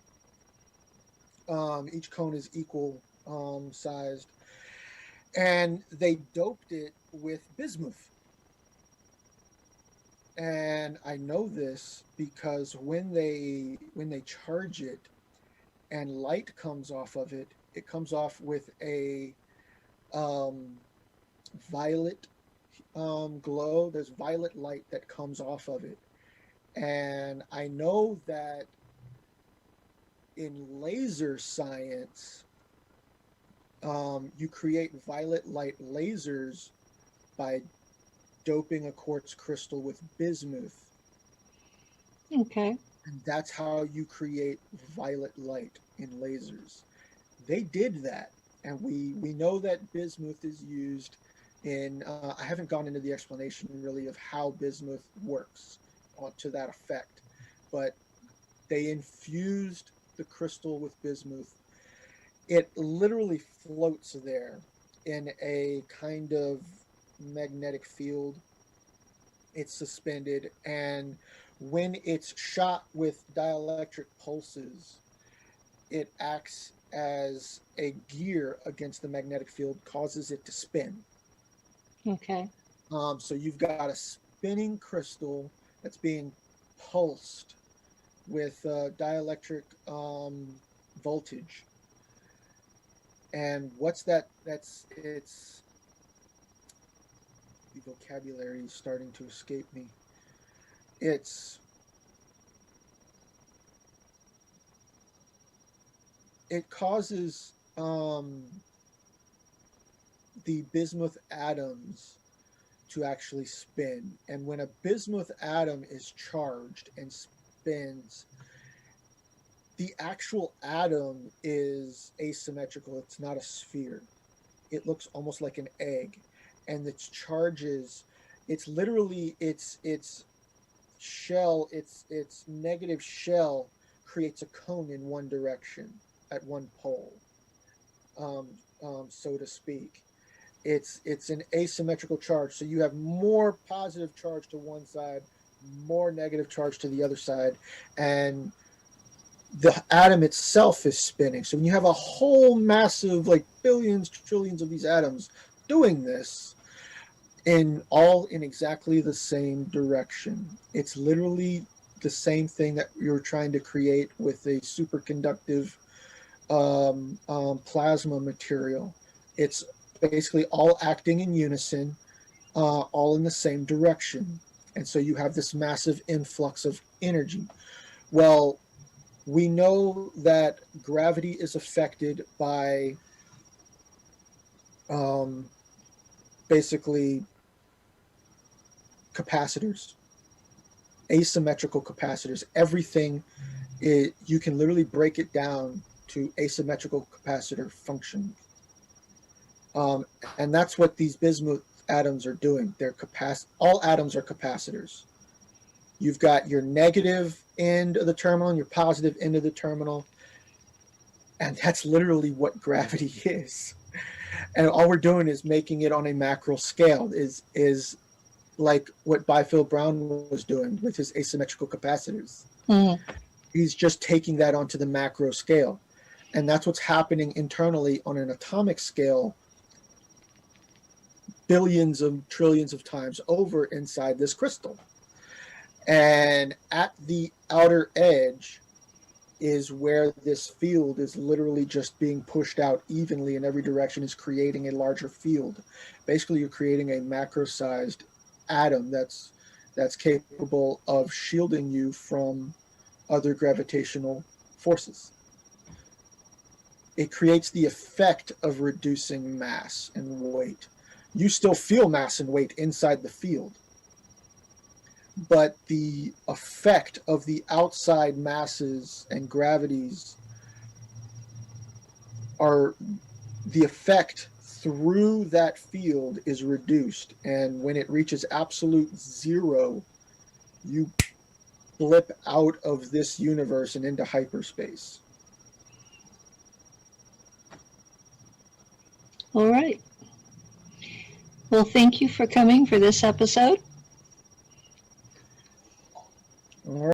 Each cone is equal sized, and they doped it with bismuth. And I know this because when they charge it and light comes off of it, it comes off with a um, violet glow. There's violet light that comes off of it. And I know that in laser science, you create violet light lasers by doping a quartz crystal with bismuth. Okay. And that's how you create violet light in lasers. They did that. And we know that bismuth is used in, I haven't gone into the explanation really of how bismuth works to that effect, but they infused the crystal with bismuth. It literally floats there. in a kind of magnetic field. It's suspended, and when it's shot with dielectric pulses, it acts as a gear against the magnetic field, causes it to spin. Okay. So you've got a spinning crystal that's being pulsed with dielectric voltage. And what's that? It's the vocabulary is starting to escape me. It's it causes the bismuth atoms to actually spin. And when a bismuth atom is charged and spins, the actual atom is asymmetrical. It's not a sphere. It looks almost like an egg. And its charges, it's literally its shell, its negative shell creates a cone in one direction at one pole, so to speak. It's an asymmetrical charge, so you have more positive charge to one side, more negative charge to the other side, and the atom itself is spinning. So when you have a whole massive, like billions, trillions of these atoms doing this, all in exactly the same direction, it's literally the same thing that you're trying to create with a superconductive plasma material. It's basically all acting in unison, all in the same direction. And so you have this massive influx of energy. Well, we know that gravity is affected by basically capacitors, asymmetrical capacitors. Everything, you can literally break it down to asymmetrical capacitor function. And that's what these bismuth atoms are doing. All atoms are capacitors. You've got your negative end of the terminal and your positive end of the terminal. And that's literally what gravity is. And all we're doing is making it on a macro scale, is like what Byfield Brown was doing with his asymmetrical capacitors. He's just taking that onto the macro scale. And that's what's happening internally on an atomic scale, billions of trillions of times over inside this crystal. And at the outer edge is where this field is literally just being pushed out evenly in every direction, is creating a larger field. Basically, you're creating a macro-sized atom that's capable of shielding you from other gravitational forces. It creates the effect of reducing mass and weight. You still feel mass and weight inside the field, but the effect of the outside masses and gravities are the effect through that field is reduced. And when it reaches absolute zero, you blip out of this universe and into hyperspace. All right. Well, thank you for coming for this episode. All right.